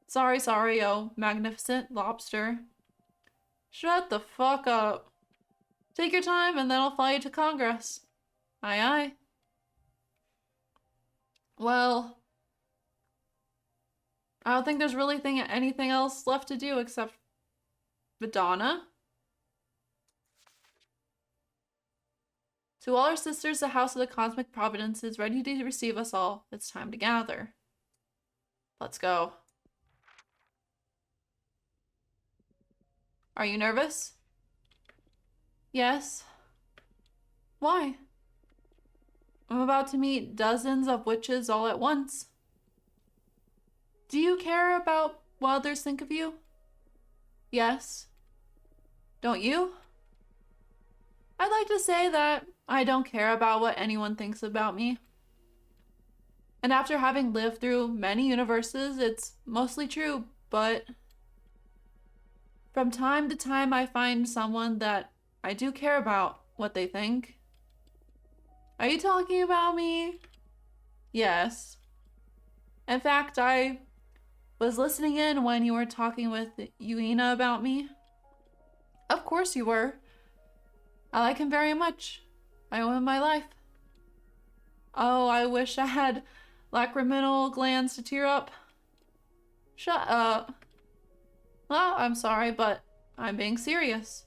Sorry, oh magnificent lobster. Shut the fuck up. Take your time and then I'll fly you to Congress. Aye aye. Well, I don't think there's really anything else left to do except Madonna. To all our sisters, the House of the Cosmic Providence is ready to receive us all. It's time to gather. Let's go. Are you nervous? Yes. Why? I'm about to meet dozens of witches all at once. Do you care about what others think of you? Yes. Don't you? I'd like to say that I don't care about what anyone thinks about me. And after having lived through many universes, it's mostly true, but from time to time I find someone that I do care about what they think. Are you talking about me? Yes. In fact, I was listening in when you were talking with Yuina about me. Of course you were. I like him very much. I owe him my life. Oh, I wish I had lacrimal glands to tear up. Shut up. Well, I'm sorry, but I'm being serious.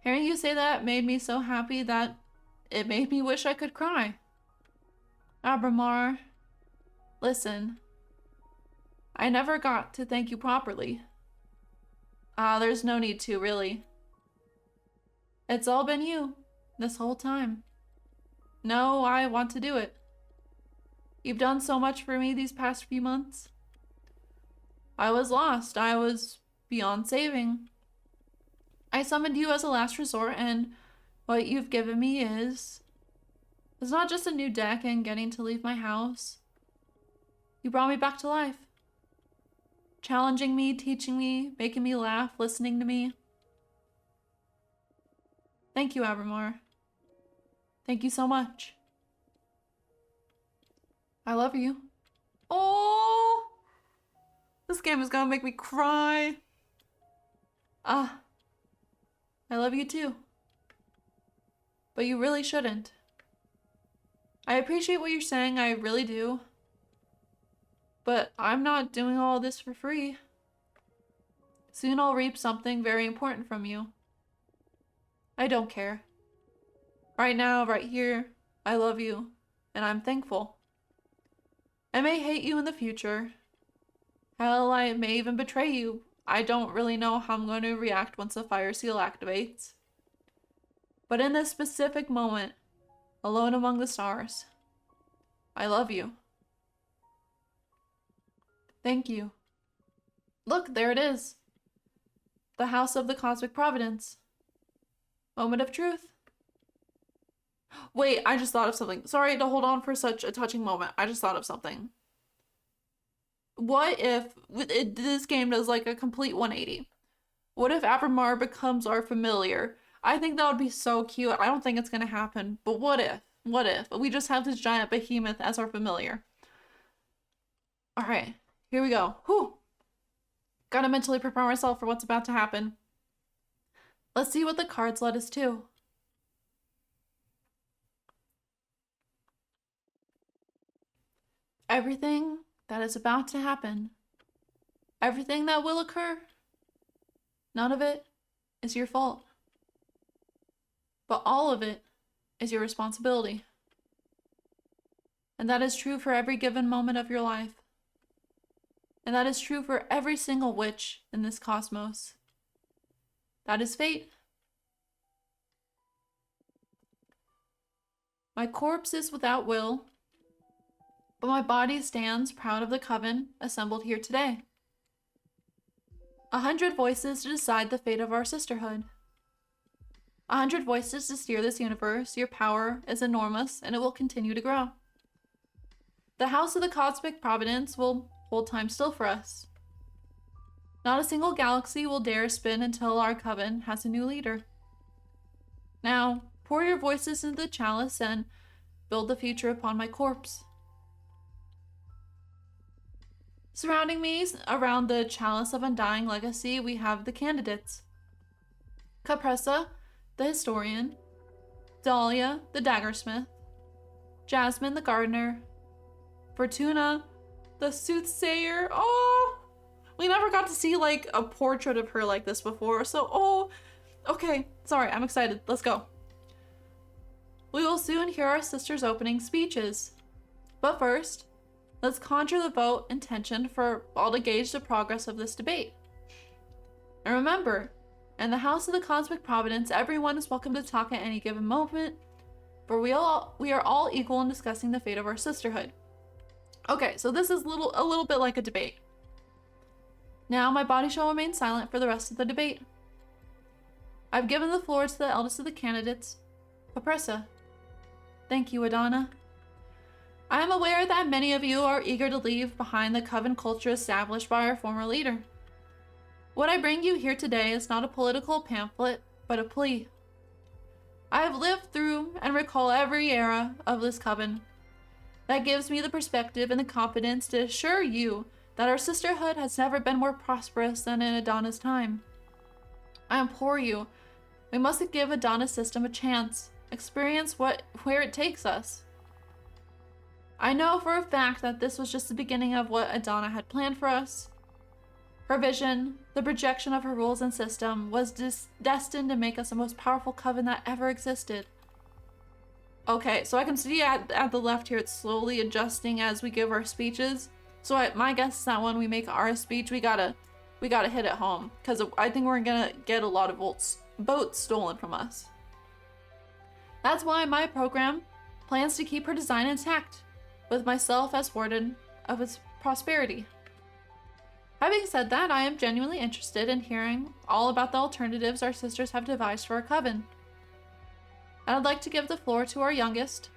Hearing you say that made me so happy that it made me wish I could cry. Abramar, listen. I never got to thank you properly. There's no need to, really. It's all been you, this whole time. No, I want to do it. You've done so much for me these past few months. I was lost. I was beyond saving. I summoned you as a last resort, and What you've given me is not just a new deck and getting to leave my house. You brought me back to life. Challenging me, teaching me, making me laugh, listening to me. Thank you, Evermore. Thank you so much. I love you. Oh! This game is gonna make me cry. I love you too. But you really shouldn't. I appreciate what you're saying, I really do. But I'm not doing all this for free. Soon I'll reap something very important from you. I don't care. Right now, right here, I love you, and I'm thankful. I may hate you in the future. Hell, I may even betray you. I don't really know how I'm going to react once the fire seal activates. But in this specific moment, alone among the stars, I love you. Thank you. Look, there it is. The House of the Cosmic Providence. Moment of truth. Wait, I just thought of something. Sorry to hold on for such a touching moment. I just thought of something. What if this game does like a complete 180? What if Avramar becomes our familiar? I think that would be so cute. I don't think it's gonna happen, but what if? What if? We just have this giant behemoth as our familiar. Alright, here we go. Whew. Gotta mentally prepare myself for what's about to happen. Let's see what the cards led us to. Everything that is about to happen, everything that will occur, none of it is your fault. But all of it is your responsibility. And that is true for every given moment of your life. And that is true for every single witch in this cosmos. That is fate. My corpse is without will, but my body stands proud of the coven assembled here today. 100 voices to decide the fate of our sisterhood. 100 voices to steer this universe. Your power is enormous, and it will continue to grow. The House of the Cosmic Providence will hold time still for us. Not a single galaxy will dare spin until our coven has a new leader. Now, pour your voices into the chalice and build the future upon my corpse. Surrounding me around the chalice of undying legacy, we have the candidates. Capressa, the historian. Dahlia, the daggersmith. Jasmine, the gardener. Fortuna, the soothsayer. Oh, we never got to see like a portrait of her like this before, so okay, sorry, I'm excited. Let's go. We will soon hear our sisters' opening speeches. But first, let's conjure the vote intention for all to gauge the progress of this debate. And remember, in the House of the Cosmic Providence, everyone is welcome to talk at any given moment, for we are all equal in discussing the fate of our sisterhood. Okay, so this is a little bit like a debate. Now my body shall remain silent for the rest of the debate. I've given the floor to the eldest of the candidates, Capressa. Thank you, Adana. I am aware that many of you are eager to leave behind the coven culture established by our former leader. What I bring you here today is not a political pamphlet, but a plea. I have lived through and recall every era of this coven. That gives me the perspective and the confidence to assure you that our sisterhood has never been more prosperous than in Adana's time. I implore you, we must give Adana's system a chance, experience where it takes us. I know for a fact that this was just the beginning of what Adana had planned for us. Her vision, the projection of her rules and system, was destined to make us the most powerful coven that ever existed. Okay, so I can see at the left here, it's slowly adjusting as we give our speeches. So my guess is that when we make our speech, we gotta hit it home, because I think we're gonna get a lot of votes stolen from us. That's why my program plans to keep her design intact, with myself as warden of its prosperity. Having said that, I am genuinely interested in hearing all about the alternatives our sisters have devised for our coven. And I'd like to give the floor to our youngest,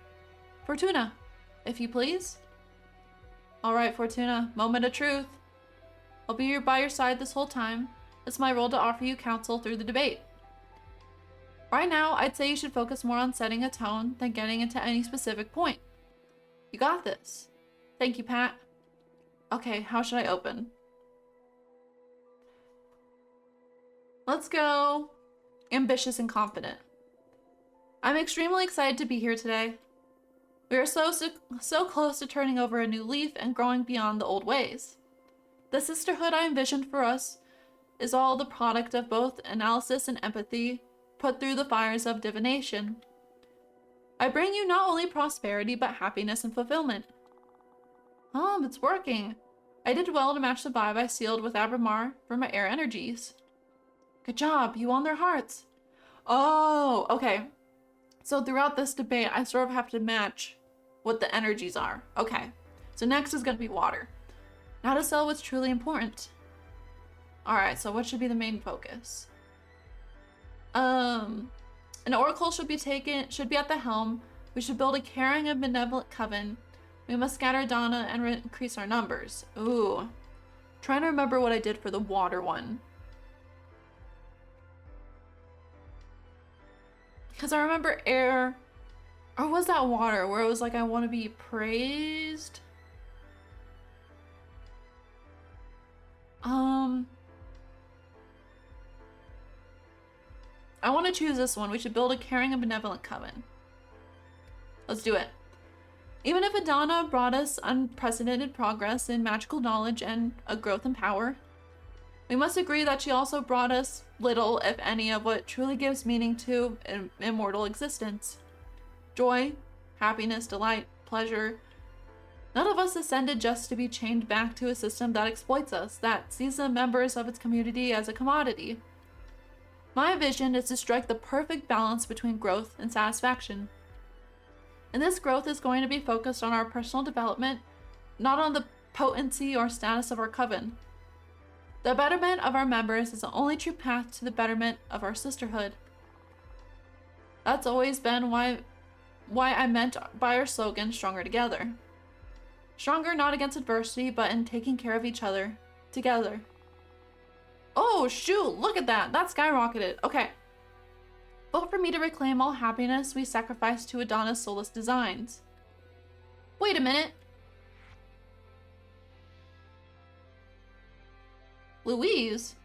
Fortuna, if you please. All right, Fortuna, moment of truth. I'll be by your side this whole time. It's my role to offer you counsel through the debate. Right now, I'd say you should focus more on setting a tone than getting into any specific point. You got this. Thank you, Pat. Okay, how should I open? Let's go ambitious and confident. I'm extremely excited to be here today. We are so close to turning over a new leaf and growing beyond the old ways. The sisterhood I envisioned for us is all the product of both analysis and empathy put through the fires of divination. I bring you not only prosperity, but happiness and fulfillment. It's working. I did well to match the vibe I sealed with Abramar for my air energies. Good job, you won their hearts. Oh, okay. So throughout this debate, I sort of have to match what the energies are. Okay, so next is gonna be water. Now to sell what's truly important. All right, so what should be the main focus? An oracle should be at the helm. We should build a caring and benevolent coven. We must scatter Donna and increase our numbers. Ooh, trying to remember what I did for the water one. Because I remember air, or was that water, where it was like, I want to be praised? I want to choose this one. We should build a caring and benevolent coven. Let's do it. Even if Adana brought us unprecedented progress in magical knowledge and a growth in power, we must agree that she also brought us little, if any, of what truly gives meaning to an immortal existence. Joy, happiness, delight, pleasure. None of us ascended just to be chained back to a system that exploits us, that sees the members of its community as a commodity. My vision is to strike the perfect balance between growth and satisfaction. And this growth is going to be focused on our personal development, not on the potency or status of our coven. The betterment of our members is the only true path to the betterment of our sisterhood. That's always been why I meant by our slogan, Stronger Together. Stronger not against adversity, but in taking care of each other, together. Oh shoot, look at that, that skyrocketed. Okay. Vote for me to reclaim all happiness we sacrifice to Adana's soulless designs. Wait a minute. Louise?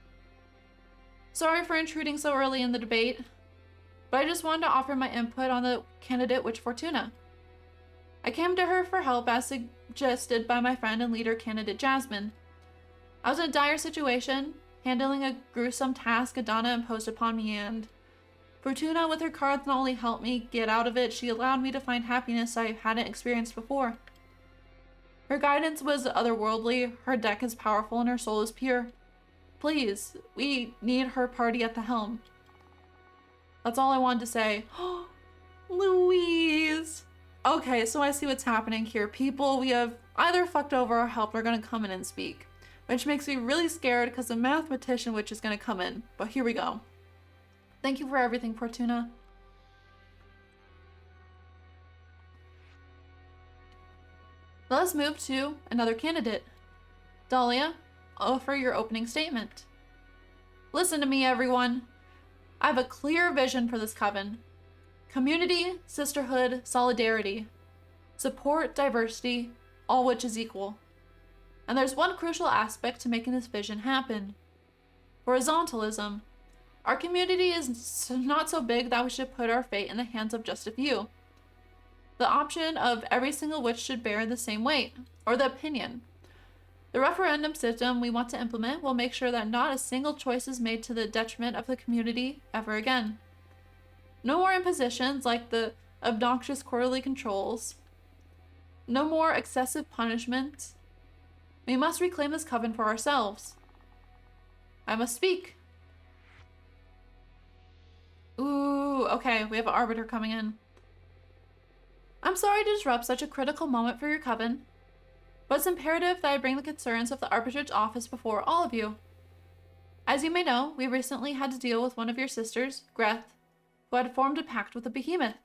Sorry for intruding so early in the debate, but I just wanted to offer my input on the candidate Witch Fortuna. I came to her for help as suggested by my friend and leader candidate Jasmine. I was in a dire situation, handling a gruesome task Adana imposed upon me, and Fortuna with her cards not only helped me get out of it, she allowed me to find happiness I hadn't experienced before. Her guidance was otherworldly, her deck is powerful, and her soul is pure. Please, we need her party at the helm. That's all I wanted to say. Louise! Okay, so I see what's happening here. People we have either fucked over or helped are gonna come in and speak. Which makes me really scared because the mathematician witch is gonna come in. But here we go. Thank you for everything, Fortuna. Let us move to another candidate. Dahlia, offer your opening statement. Listen to me, everyone. I have a clear vision for this coven. Community, sisterhood, solidarity. Support, diversity, all which is equal. And there's one crucial aspect to making this vision happen. Horizontalism. Our community is not so big that we should put our fate in the hands of just a few. The option of every single witch should bear the same weight, or the opinion. The referendum system we want to implement will make sure that not a single choice is made to the detriment of the community ever again. No more impositions like the obnoxious quarterly controls. No more excessive punishment. We must reclaim this coven for ourselves. I must speak. Ooh, okay, we have an arbiter coming in. I'm sorry to disrupt such a critical moment for your coven, but it's imperative that I bring the concerns of the arbitrage's office before all of you. As you may know, we recently had to deal with one of your sisters, Greth, who had formed a pact with the behemoth.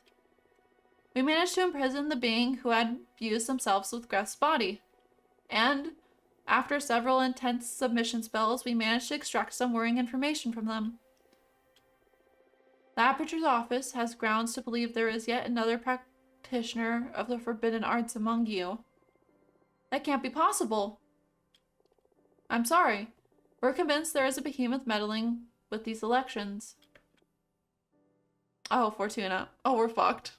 We managed to imprison the being who had fused themselves with Greth's body. And, after several intense submission spells, we managed to extract some worrying information from them. The Aperture's office has grounds to believe there is yet another practitioner of the forbidden arts among you. That can't be possible. I'm sorry. We're convinced there is a behemoth meddling with these elections. Oh, Fortuna. Oh, we're fucked.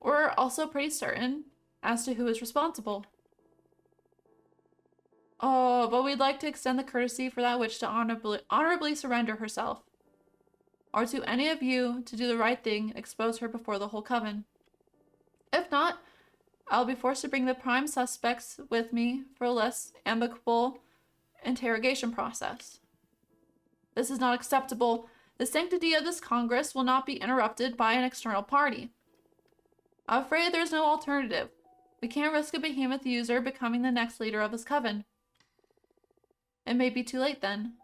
We're also pretty certain as to who is responsible. Oh, but we'd like to extend the courtesy for that witch to honorably surrender herself. Or to any of you to do the right thing, expose her before the whole coven. If not, I'll be forced to bring the prime suspects with me for a less amicable interrogation process. This is not acceptable. The sanctity of this Congress will not be interrupted by an external party. I'm afraid there's no alternative. We can't risk a behemoth user becoming the next leader of this coven. It may be too late then.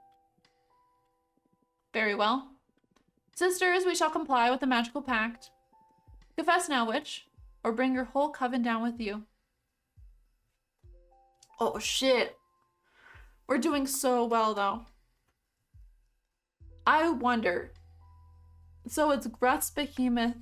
Very well. Sisters, we shall comply with the magical pact. Confess now, witch, or bring your whole coven down with you. Oh shit. We're doing so well though. I wonder. So it's Greth's behemoth.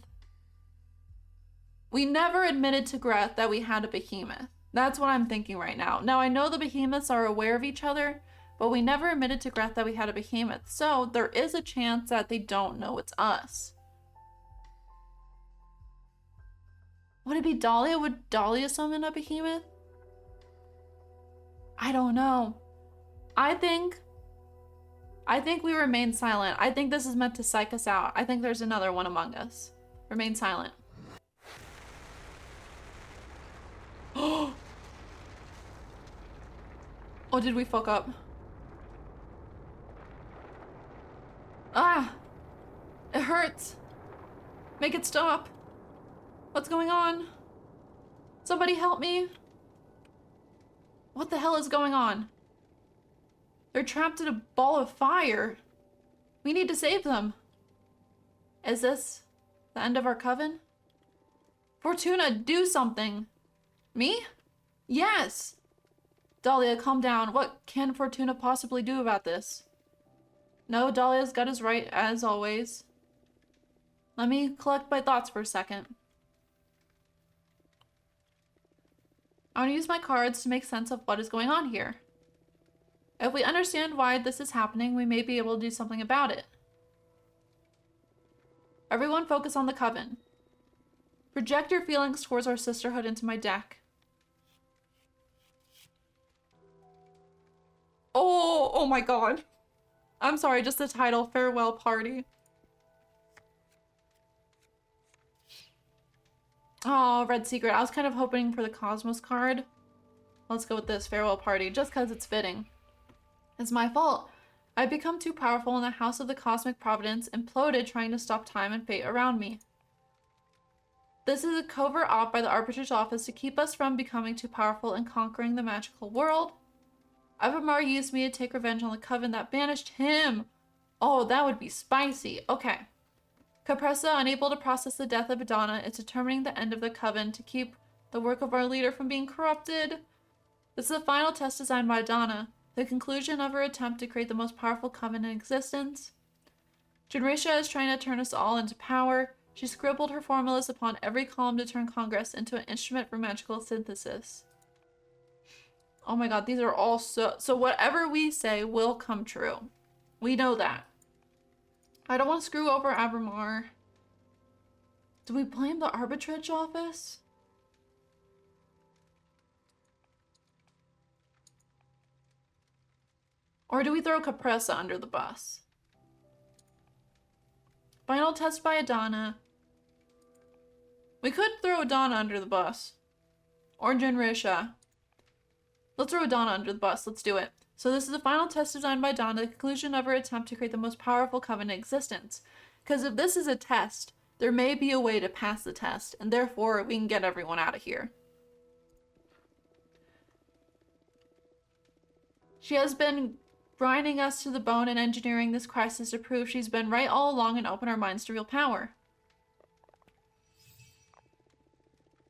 We never admitted to Greth that we had a behemoth. That's what I'm thinking right now. Now I know the behemoths are aware of each other, but we never admitted to Greth that we had a behemoth. So there is a chance that they don't know it's us. Would it be Dahlia? Would Dahlia summon a behemoth? I don't know. I think we remain silent. I think this is meant to psych us out. I think there's another one among us. Remain silent. Oh, did we fuck up? Ah! It hurts! Make it stop! What's going on? Somebody help me! What the hell is going on? They're trapped in a ball of fire! We need to save them! Is this the end of our coven? Fortuna, do something! Me? Yes! Dahlia, calm down. What can Fortuna possibly do about this? No, Dahlia's gut is right, as always. Let me collect my thoughts for a second. I want to use my cards to make sense of what is going on here. If we understand why this is happening, we may be able to do something about it. Everyone focus on the coven. Project your feelings towards our sisterhood into my deck. Oh my god. I'm sorry, just the title, Farewell Party. Oh, Red Secret. I was kind of hoping for the Cosmos card. Let's go with this, Farewell Party, just because it's fitting. It's my fault. I've become too powerful and the House of the Cosmic Providence imploded trying to stop time and fate around me. This is a covert op by the Arbitrator's office to keep us from becoming too powerful and conquering the magical world. Avamar used me to take revenge on the coven that banished him. Oh, that would be spicy. Okay. Capressa, unable to process the death of Adana, is determining the end of the coven to keep the work of our leader from being corrupted. This is the final test designed by Adana, the conclusion of her attempt to create the most powerful coven in existence. Jinrisha is trying to turn us all into power. She scribbled her formulas upon every column to turn Congress into an instrument for magical synthesis. Oh my god, these are all so whatever we say will come true. We know that. I don't want to screw over Abramar. Do we blame the arbitrage office? Or do we throw Capressa under the bus? Final test by Adana. We could throw Adana under the bus. Or Jinrisha. Let's throw Adana under the bus. Let's do it. So this is the final test designed by Adana, the conclusion of her attempt to create the most powerful coven in existence. Because if this is a test, there may be a way to pass the test, and therefore we can get everyone out of here. She has been grinding us to the bone and engineering this crisis to prove she's been right all along and open our minds to real power.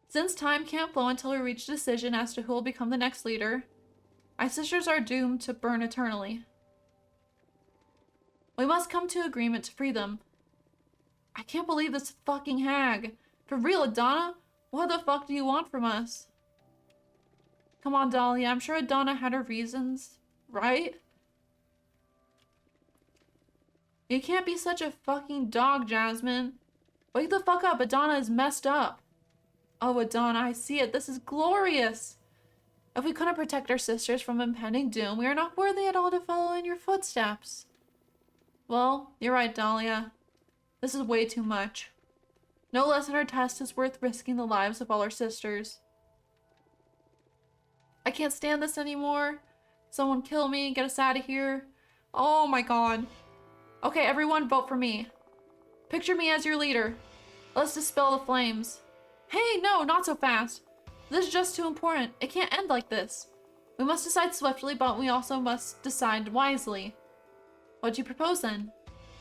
Since time can't flow until we reach a decision as to who will become the next leader, my sisters are doomed to burn eternally. We must come to agreement to free them. I can't believe this fucking hag. For real, Adana? What the fuck do you want from us? Come on, Dahlia. I'm sure Adana had her reasons, right? You can't be such a fucking dog, Jasmine. Wake the fuck up. Adana is messed up. Oh, Adana, I see it. This is glorious. If we couldn't protect our sisters from impending doom, we are not worthy at all to follow in your footsteps. Well, you're right, Dahlia. This is way too much. No lesson or test is worth risking the lives of all our sisters. I can't stand this anymore. Someone kill me, get us out of here. Oh my god. Okay, everyone vote for me. Picture me as your leader. Let's dispel the flames. Hey, no, not so fast. This is just too important. It can't end like this. We must decide swiftly, but we also must decide wisely. What'd you propose then?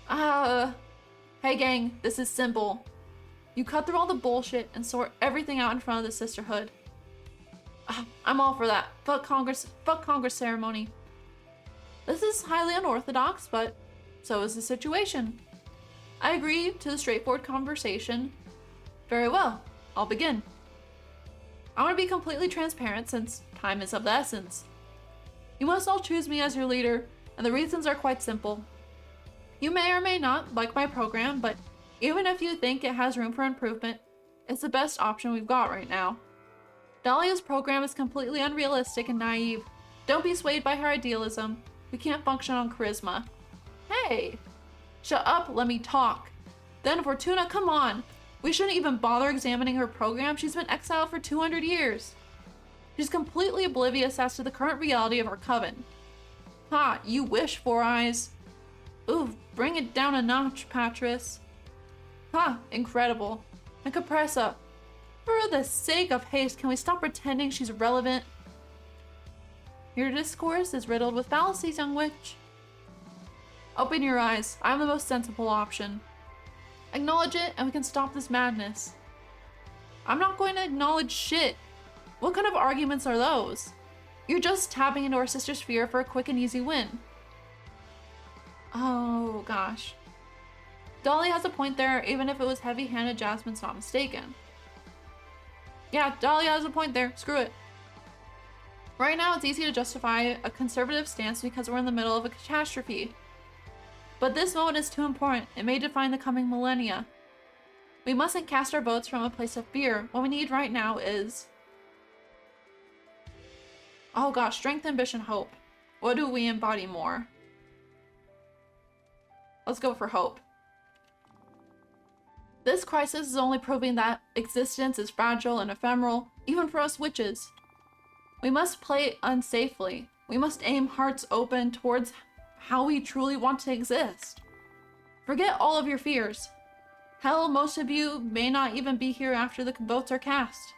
Hey gang, this is simple. You cut through all the bullshit and sort everything out in front of the Sisterhood. I'm all for that. Fuck Congress ceremony. This is highly unorthodox, but so is the situation. I agree to the straightforward conversation. Very well, I'll begin. I want to be completely transparent since time is of the essence. You must all choose me as your leader, and the reasons are quite simple. You may or may not like my program, but even if you think it has room for improvement, it's the best option we've got right now. Dahlia's program is completely unrealistic and naive. Don't be swayed by her idealism. We can't function on charisma. Hey! Shut up, let me talk. Then Fortuna, come on! We shouldn't even bother examining her program. She's been exiled for 200 years. She's completely oblivious as to the current reality of our coven. Ha, you wish, Four Eyes. Ooh, bring it down a notch, Patris. Ha, incredible. And Capressa, for the sake of haste, can we stop pretending she's relevant? Your discourse is riddled with fallacies, young witch. Open your eyes. I'm the most sensible option. Acknowledge it, and we can stop this madness. I'm not going to acknowledge shit. What kind of arguments are those? You're just tapping into our sister's fear for a quick and easy win. Oh, gosh. Dolly has a point there, even if it was heavy-handed, Jasmine's not mistaken. Yeah, Dolly has a point there. Screw it. Right now, it's easy to justify a conservative stance because we're in the middle of a catastrophe. But this moment is too important. It may define the coming millennia. We mustn't cast our votes from a place of fear. What we need right now is... oh gosh, strength, ambition, hope. What do we embody more? Let's go for hope. This crisis is only proving that existence is fragile and ephemeral, even for us witches. We must play unsafely. We must aim hearts open towards how we truly want to exist. Forget all of your fears. Hell, most of you may not even be here after the votes are cast.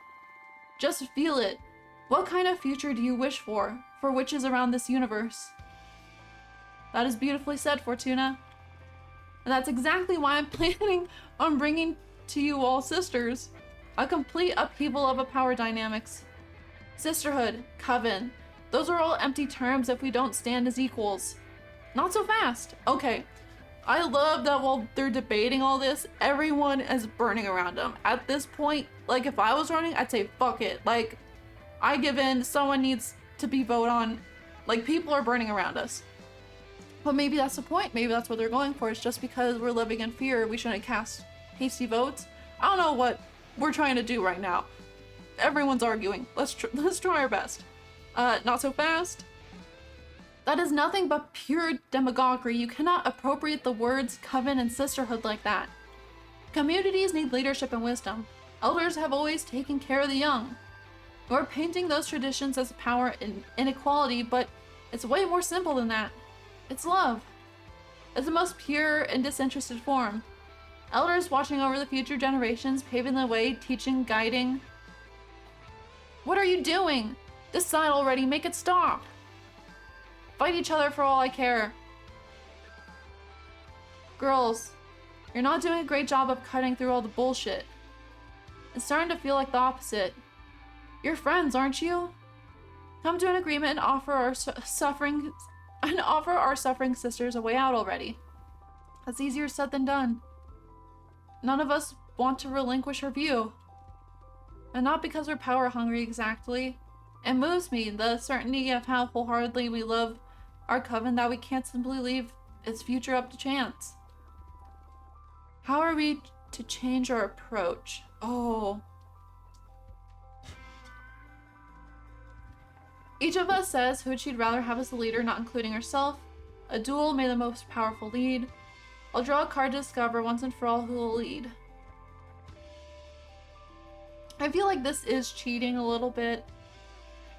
Just feel it. What kind of future do you wish for witches around this universe? That is beautifully said, Fortuna. And that's exactly why I'm planning on bringing to you all sisters. A complete upheaval of a power dynamics. Sisterhood, coven, those are all empty terms if we don't stand as equals. Not so fast. Okay, I love that while they're debating all this, everyone is burning around them. At this point, like if I was running, I'd say fuck it. Like, I give in, someone needs to be voted on. Like, people are burning around us. But maybe that's the point. Maybe that's what they're going for. It's just because we're living in fear, we shouldn't cast hasty votes. I don't know what we're trying to do right now. Everyone's arguing. Let's try our best. Not so fast. That is nothing but pure demagoguery. You cannot appropriate the words coven and sisterhood like that. Communities need leadership and wisdom. Elders have always taken care of the young. We're painting those traditions as power and inequality, but it's way more simple than that. It's love. It's the most pure and disinterested form. Elders watching over the future generations, paving the way, teaching, guiding. What are you doing? Decide already, make it stop. Fight each other for all I care. Girls, you're not doing a great job of cutting through all the bullshit. It's starting to feel like the opposite. You're friends, aren't you? Come to an agreement and offer our suffering sisters a way out already. That's easier said than done. None of us want to relinquish her view. And not because we're power hungry exactly. It moves me, the certainty of how wholeheartedly we love our coven, that we can't simply leave its future up to chance. How are we to change our approach? Oh. Each of us says who she'd rather have as the leader, not including herself. A duel may the most powerful lead. I'll draw a card to discover once and for all who will lead. I feel like this is cheating a little bit.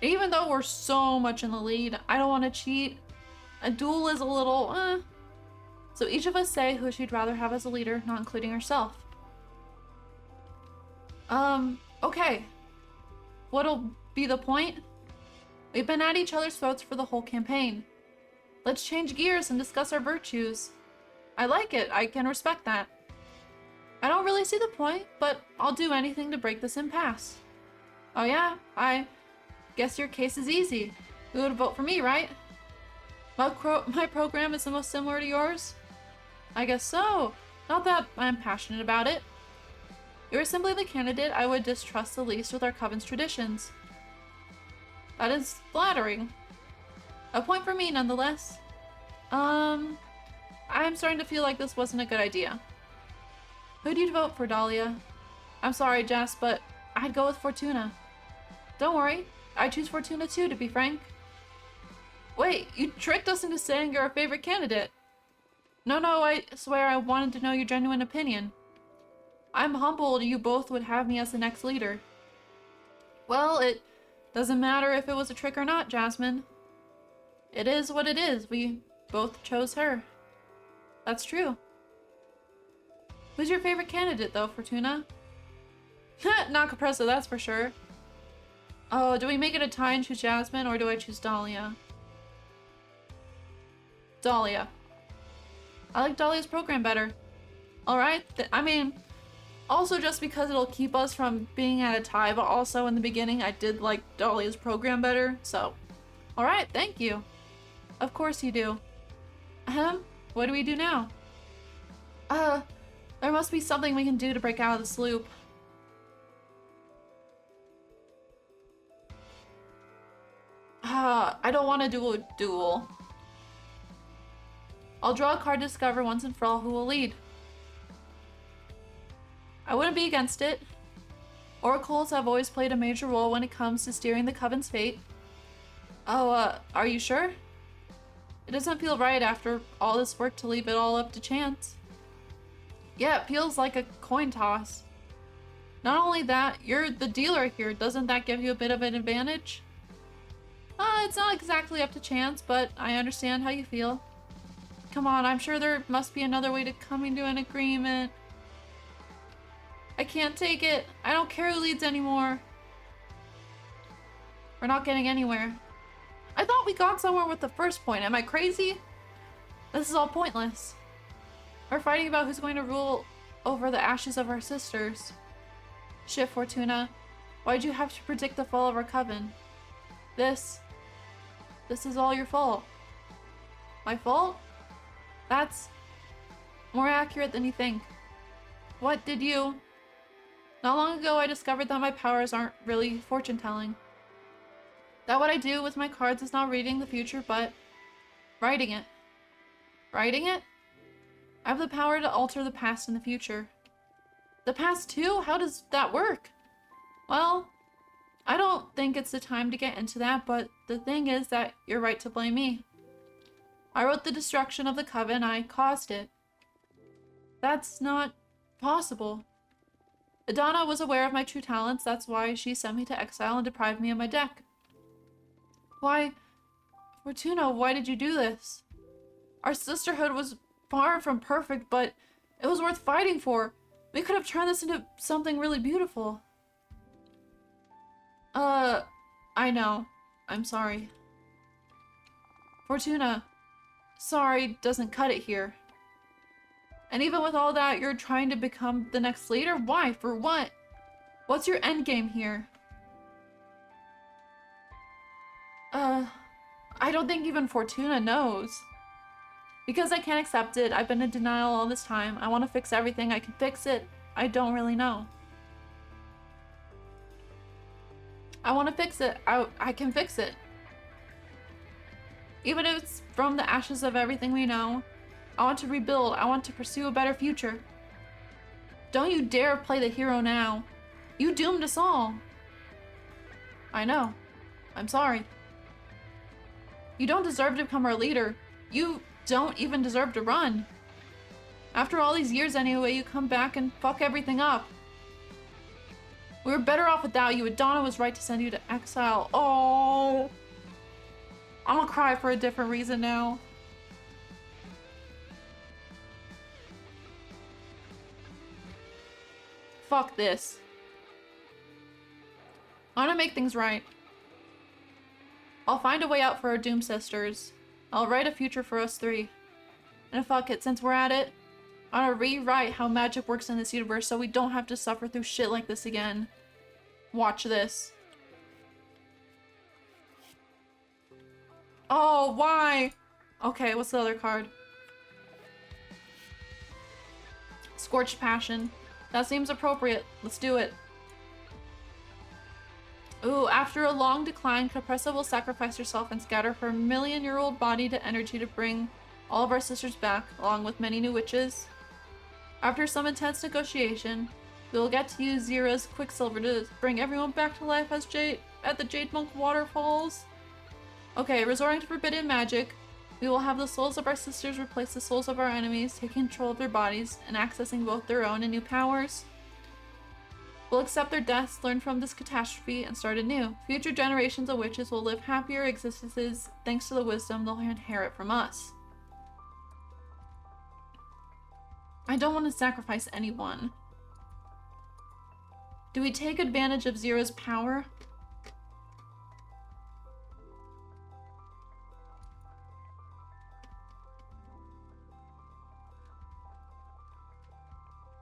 Even though we're so much in the lead, I don't want to cheat. A duel is a little, So each of us say who she'd rather have as a leader, not including herself. Okay. What'll be the point? We've been at each other's throats for the whole campaign. Let's change gears and discuss our virtues. I like it. I can respect that. I don't really see the point, but I'll do anything to break this impasse. Oh yeah? I guess your case is easy. You would vote for me, right? My program is the most similar to yours? I guess so. Not that I'm passionate about it. You are simply the candidate I would distrust the least with our coven's traditions. That is flattering. A point for me, nonetheless. I'm starting to feel like this wasn't a good idea. Who'd you vote for, Dahlia? I'm sorry, Jess, but I'd go with Fortuna. Don't worry, I choose Fortuna too, to be frank. Wait, you tricked us into saying you're our favorite candidate. No, I swear I wanted to know your genuine opinion. I'm humbled you both would have me as the next leader. Well, it doesn't matter if it was a trick or not, Jasmine. It is what it is. We both chose her. That's true. Who's your favorite candidate, though, Fortuna? Not Capressa, that's for sure. Oh, do we make it a tie and choose Jasmine, or do I choose Dahlia? Dahlia. I like Dahlia's program better. Alright, I mean, also just because it'll keep us from being at a tie, but also in the beginning I did like Dahlia's program better, so. Alright, thank you. Of course you do. What do we do now? There must be something we can do to break out of this loop. I don't want to do a duel. I'll draw a card to discover once and for all who will lead. I wouldn't be against it. Oracles have always played a major role when it comes to steering the Coven's fate. Oh, are you sure? It doesn't feel right after all this work to leave it all up to chance. Yeah, it feels like a coin toss. Not only that, you're the dealer here. Doesn't that give you a bit of an advantage? It's not exactly up to chance, but I understand how you feel. Come on, I'm sure there must be another way to coming to an agreement. I can't take it. I don't care who leads anymore. We're not getting anywhere. I thought we got somewhere with the first point. Am I crazy? This is all pointless. We're fighting about who's going to rule over the ashes of our sisters. Shit, Fortuna. Why'd you have to predict the fall of our coven? This is all your fault. My fault? That's more accurate than you think. What did you... Not long ago, I discovered that my powers aren't really fortune-telling. That what I do with my cards is not reading the future, but writing it. Writing it? I have the power to alter the past and the future. The past too? How does that work? Well, I don't think it's the time to get into that, but the thing is that you're right to blame me. I wrote the destruction of the Coven, I caused it. That's not possible. Adana was aware of my true talents, that's why she sent me to exile and deprived me of my deck. Why, Fortuna, why did you do this? Our sisterhood was far from perfect, but it was worth fighting for. We could have turned this into something really beautiful. I know. I'm sorry. Fortuna, sorry doesn't cut it here. And even with all that, you're trying to become the next leader? Why? For what? What's your end game here? I don't think even Fortuna knows. Because I can't accept it, I've been in denial all this time. I want to fix everything. I can fix it. I don't really know. I want to fix it. I can fix it. Even if it's from the ashes of everything we know. I want to rebuild. I want to pursue a better future. Don't you dare play the hero now. You doomed us all. I know. I'm sorry. You don't deserve to become our leader. You don't even deserve to run. After all these years anyway, you come back and fuck everything up. We were better off without you. Adana was right to send you to exile. Oh. I'm gonna cry for a different reason now. Fuck this. I want to make things right. I'll find a way out for our Doom Sisters. I'll write a future for us three. And fuck it, since we're at it, I want to rewrite how magic works in this universe so we don't have to suffer through shit like this again. Watch this. Oh, why? Okay, what's the other card? Scorched Passion. That seems appropriate. Let's do it. Ooh, after a long decline, Capressa will sacrifice herself and scatter her million-year-old body to energy to bring all of our sisters back, along with many new witches. After some intense negotiation, we will get to use Zira's Quicksilver to bring everyone back to life as at the Jade Monk Waterfalls. Okay, resorting to forbidden magic, we will have the souls of our sisters replace the souls of our enemies, taking control of their bodies and accessing both their own and new powers. We'll accept their deaths, learn from this catastrophe, and start anew. Future generations of witches will live happier existences thanks to the wisdom they'll inherit from us. I don't want to sacrifice anyone. Do we take advantage of Zira's power?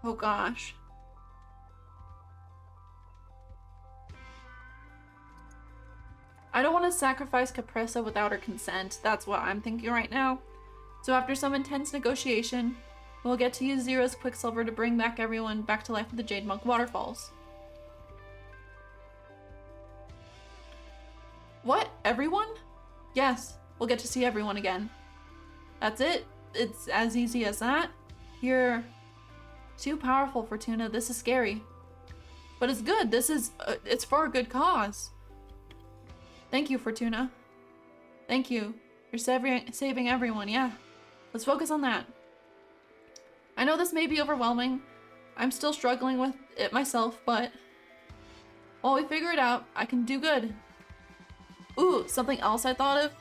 Oh gosh. I don't want to sacrifice Capressa without her consent. That's what I'm thinking right now. So after some intense negotiation, we'll get to use Zira's Quicksilver to bring back everyone back to life at the Jade Monk Waterfalls. What? Everyone? Yes, we'll get to see everyone again. That's it? It's as easy as that? You're too powerful, Fortuna. This is scary. But it's good. This is, it's for a good cause. Thank you, Fortuna. Thank you. You're saving everyone, yeah. Let's focus on that. I know this may be overwhelming. I'm still struggling with it myself, but while we figure it out, I can do good. Ooh, something else I thought of.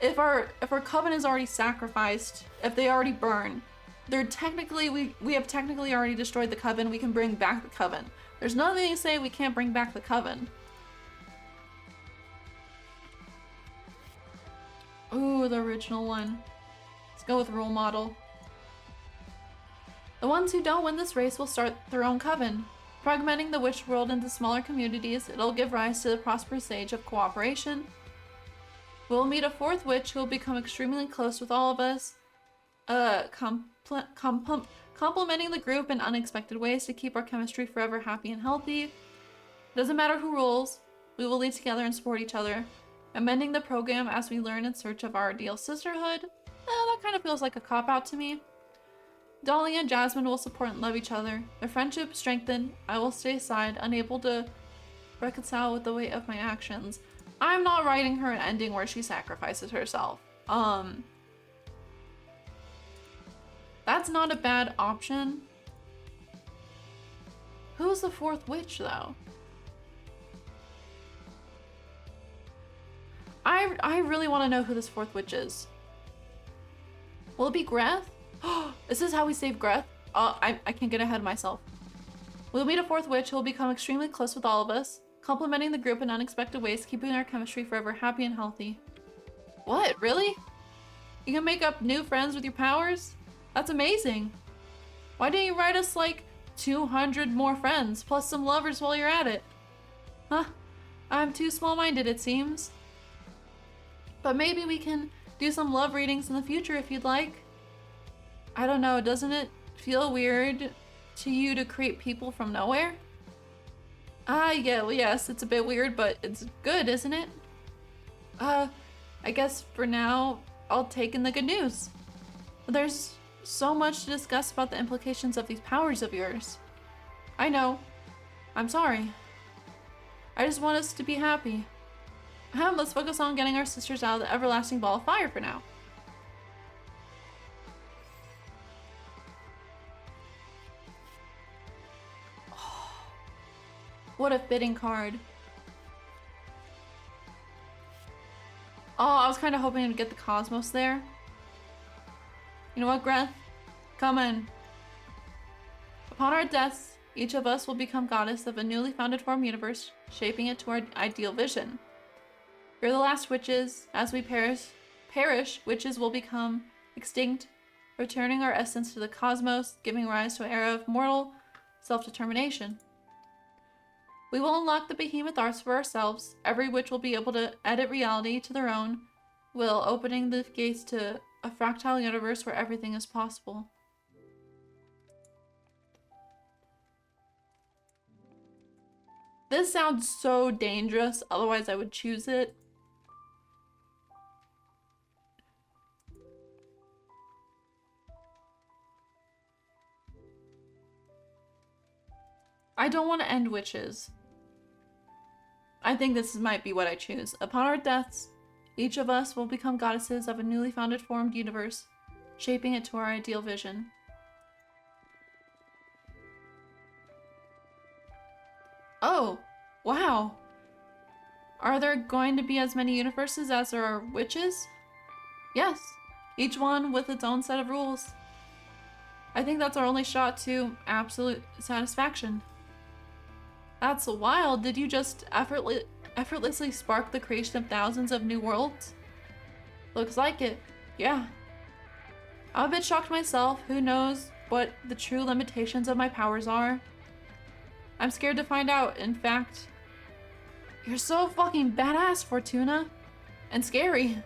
If our coven is already sacrificed, if they already burn, they're technically, we have technically already destroyed the coven. We can bring back the coven. There's nothing to say we can't bring back the coven. Ooh, the original one. Let's go with role model. The ones who don't win this race will start their own coven. Fragmenting the witch world into smaller communities, it'll give rise to the prosperous age of cooperation. We'll meet a fourth witch who will become extremely close with all of us, complementing the group in unexpected ways to keep our chemistry forever happy and healthy. It doesn't matter who rules, we will lead together and support each other, amending the program as we learn in search of our ideal sisterhood. That kind of feels like a cop-out to me. Dolly and Jasmine will support and love each other. Their friendship strengthened. I will stay aside, unable to reconcile with the weight of my actions. I'm not writing her an ending where she sacrifices herself. That's not a bad option. Who's the fourth witch, though? I really want to know who this fourth witch is. Will it be Greth? Is this how we save Greth? I can't get ahead of myself. We'll meet a fourth witch who will become extremely close with all of us, complementing the group in unexpected ways, keeping our chemistry forever happy and healthy. What? Really? You can make up new friends with your powers? That's amazing. Why didn't you write us like 200 more friends, plus some lovers while you're at it? Huh? I'm too small-minded, it seems. But maybe we can do some love readings in the future if you'd like. I don't know, doesn't it feel weird to you to create people from nowhere? Yeah, well, yes, it's a bit weird, but it's good, isn't it? I guess for now, I'll take in the good news. There's so much to discuss about the implications of these powers of yours. I know. I'm sorry. I just want us to be happy. Let's focus on getting our sisters out of the everlasting ball of fire for now. What a fitting card. Oh, I was kind of hoping to get the cosmos there. You know what, Greth? Come in. Upon our deaths, each of us will become goddess of a newly founded form universe, shaping it to our ideal vision. You're the last witches. As we perish, witches will become extinct, returning our essence to the cosmos, giving rise to an era of mortal self-determination. We will unlock the behemoth arts for ourselves. Every witch will be able to edit reality to their own will, opening the gates to a fractal universe where everything is possible. This sounds so dangerous, otherwise I would choose it. I don't want to end witches. I think this might be what I choose. Upon our deaths, each of us will become goddesses of a newly founded formed universe, shaping it to our ideal vision. Oh, wow. Are there going to be as many universes as there are witches? Yes, each one with its own set of rules. I think that's our only shot to absolute satisfaction. That's wild. Did you just effortlessly spark the creation of thousands of new worlds? Looks like it. Yeah. I'm a bit shocked myself. Who knows what the true limitations of my powers are? I'm scared to find out. In fact, you're so fucking badass, Fortuna. And scary.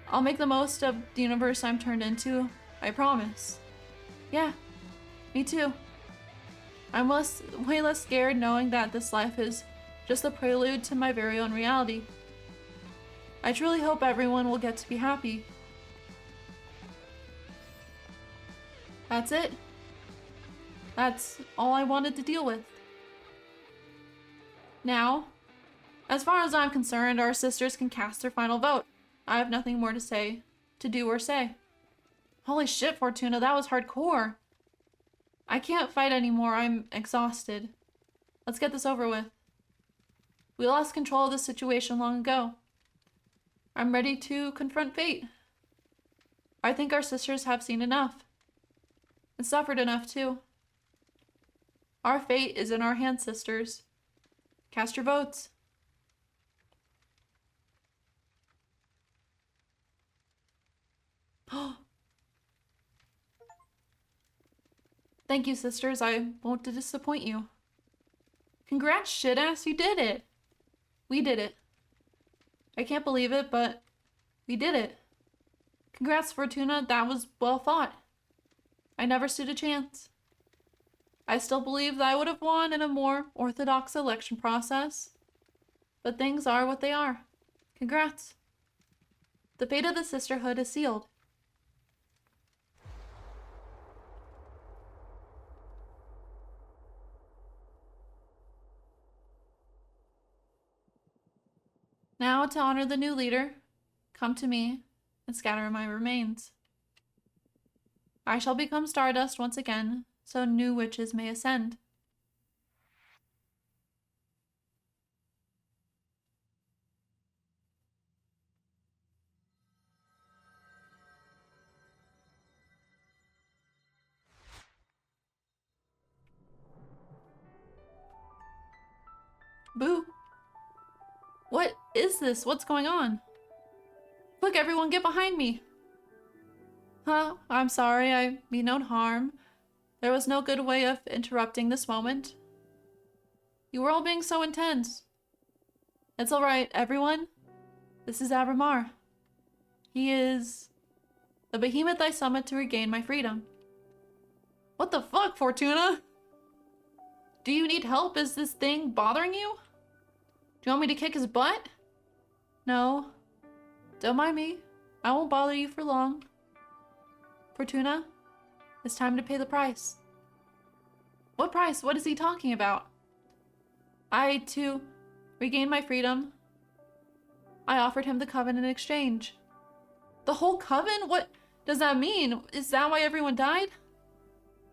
I'll make the most of the universe I'm turned into. I promise. Yeah, me too. I'm way less scared knowing that this life is just a prelude to my very own reality. I truly hope everyone will get to be happy. That's it. That's all I wanted to deal with. Now, as far as I'm concerned, our sisters can cast their final vote. I have nothing more to do or say. Holy shit, Fortuna, that was hardcore. I can't fight anymore, I'm exhausted. Let's get this over with. We lost control of the situation long ago. I'm ready to confront fate. I think our sisters have seen enough. And suffered enough too. Our fate is in our hands, sisters. Cast your votes. Thank you, sisters. I won't disappoint you. Congrats, shit-ass. You did it. We did it. I can't believe it, but we did it. Congrats, Fortuna. That was well fought. I never stood a chance. I still believe that I would have won in a more orthodox election process. But things are what they are. Congrats. The fate of the Sisterhood is sealed. Now, to honor the new leader, come to me and scatter my remains. I shall become stardust once again, so new witches may ascend. Boo! What is this? What's going on? Quick, everyone, get behind me! Huh? I'm sorry, I mean no harm. There was no good way of interrupting this moment. You were all being so intense. It's alright, everyone. This is Abramar. He is the behemoth I summoned to regain my freedom. What the fuck, Fortuna? Do you need help? Is this thing bothering you? Do you want me to kick his butt? No. Don't mind me. I won't bother you for long. Fortuna, it's time to pay the price. What price? What is he talking about? To regain my freedom, I offered him the coven in exchange. The whole coven? What does that mean? Is that why everyone died?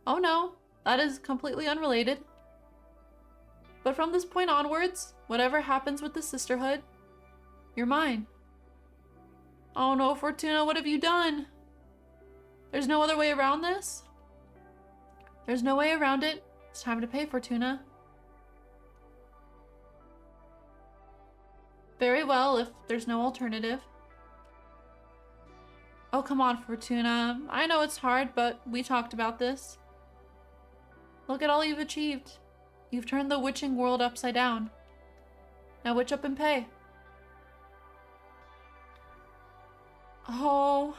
Oh no, that is completely unrelated. But from this point onwards, whatever happens with the Sisterhood, you're mine. Oh no, Fortuna, what have you done? There's no other way around this? There's no way around it. It's time to pay, Fortuna. Very well, if there's no alternative. Oh, come on, Fortuna. I know it's hard, but we talked about this. Look at all you've achieved. You've turned the witching world upside down. Now witch up and pay. Oh.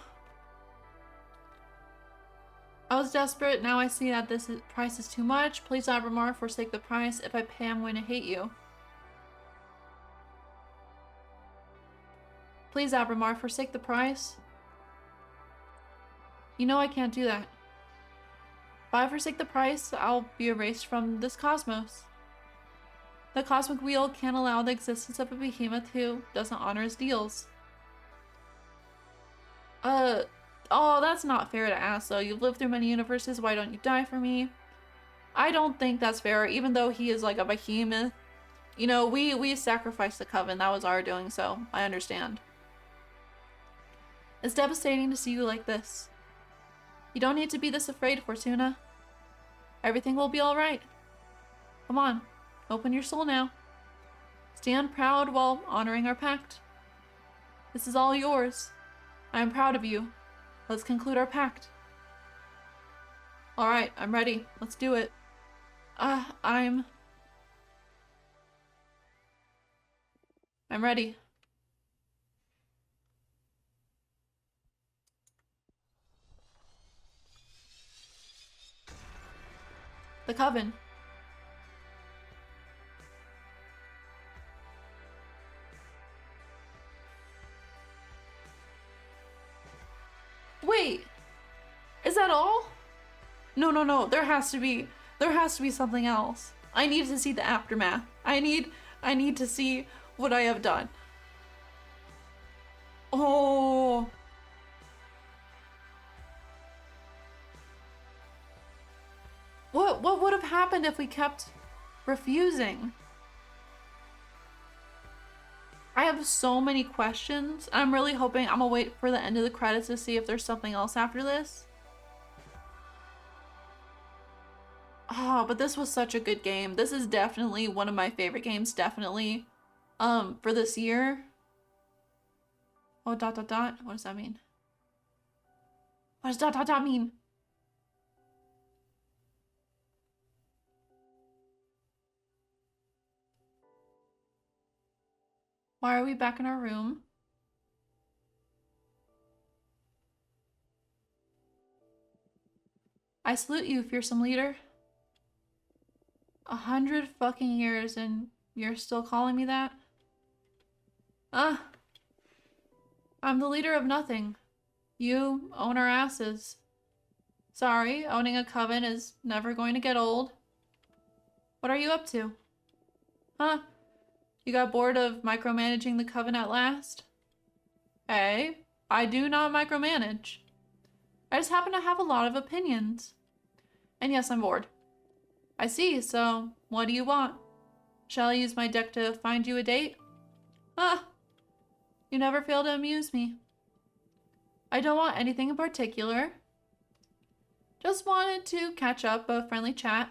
I was desperate. Now I see that this price is too much. Please, Abramar, forsake the price. If I pay, I'm going to hate you. Please, Abramar, forsake the price. You know I can't do that. If I forsake the price, I'll be erased from this cosmos. The cosmic wheel can't allow the existence of a behemoth who doesn't honor his deals. Oh, that's not fair to ask, though. You've lived through many universes, why don't you die for me? I don't think that's fair, even though he is like a behemoth. You know, we sacrificed the coven, that was our doing, so I understand. It's devastating to see you like this. You don't need to be this afraid, Fortuna. Everything will be alright. Come on, open your soul now. Stand proud while honoring our pact. This is all yours. I am proud of you. Let's conclude our pact. Alright, I'm ready. Let's do it. I'm ready. The coven. Wait, is that all? No, there has to be something else. I need to see the aftermath. I need to see what I have done. Oh. What would have happened if we kept refusing? I have so many questions. I'm really hoping I'm gonna wait for the end of the credits to see if there's something else after this. Oh, but this was such a good game. This is definitely one of my favorite games, definitely. For this year. Oh, ... What does that mean? What does ... mean? Why are we back in our room? I salute you, fearsome leader. 100 fucking years and you're still calling me that? I'm the leader of nothing. You own our asses. Sorry, owning a coven is never going to get old. What are you up to? Huh? You got bored of micromanaging the coven at last? Hey, I do not micromanage. I just happen to have a lot of opinions. And yes, I'm bored. I see, so what do you want? Shall I use my deck to find you a date? You never fail to amuse me. I don't want anything in particular. Just wanted to catch up, a friendly chat.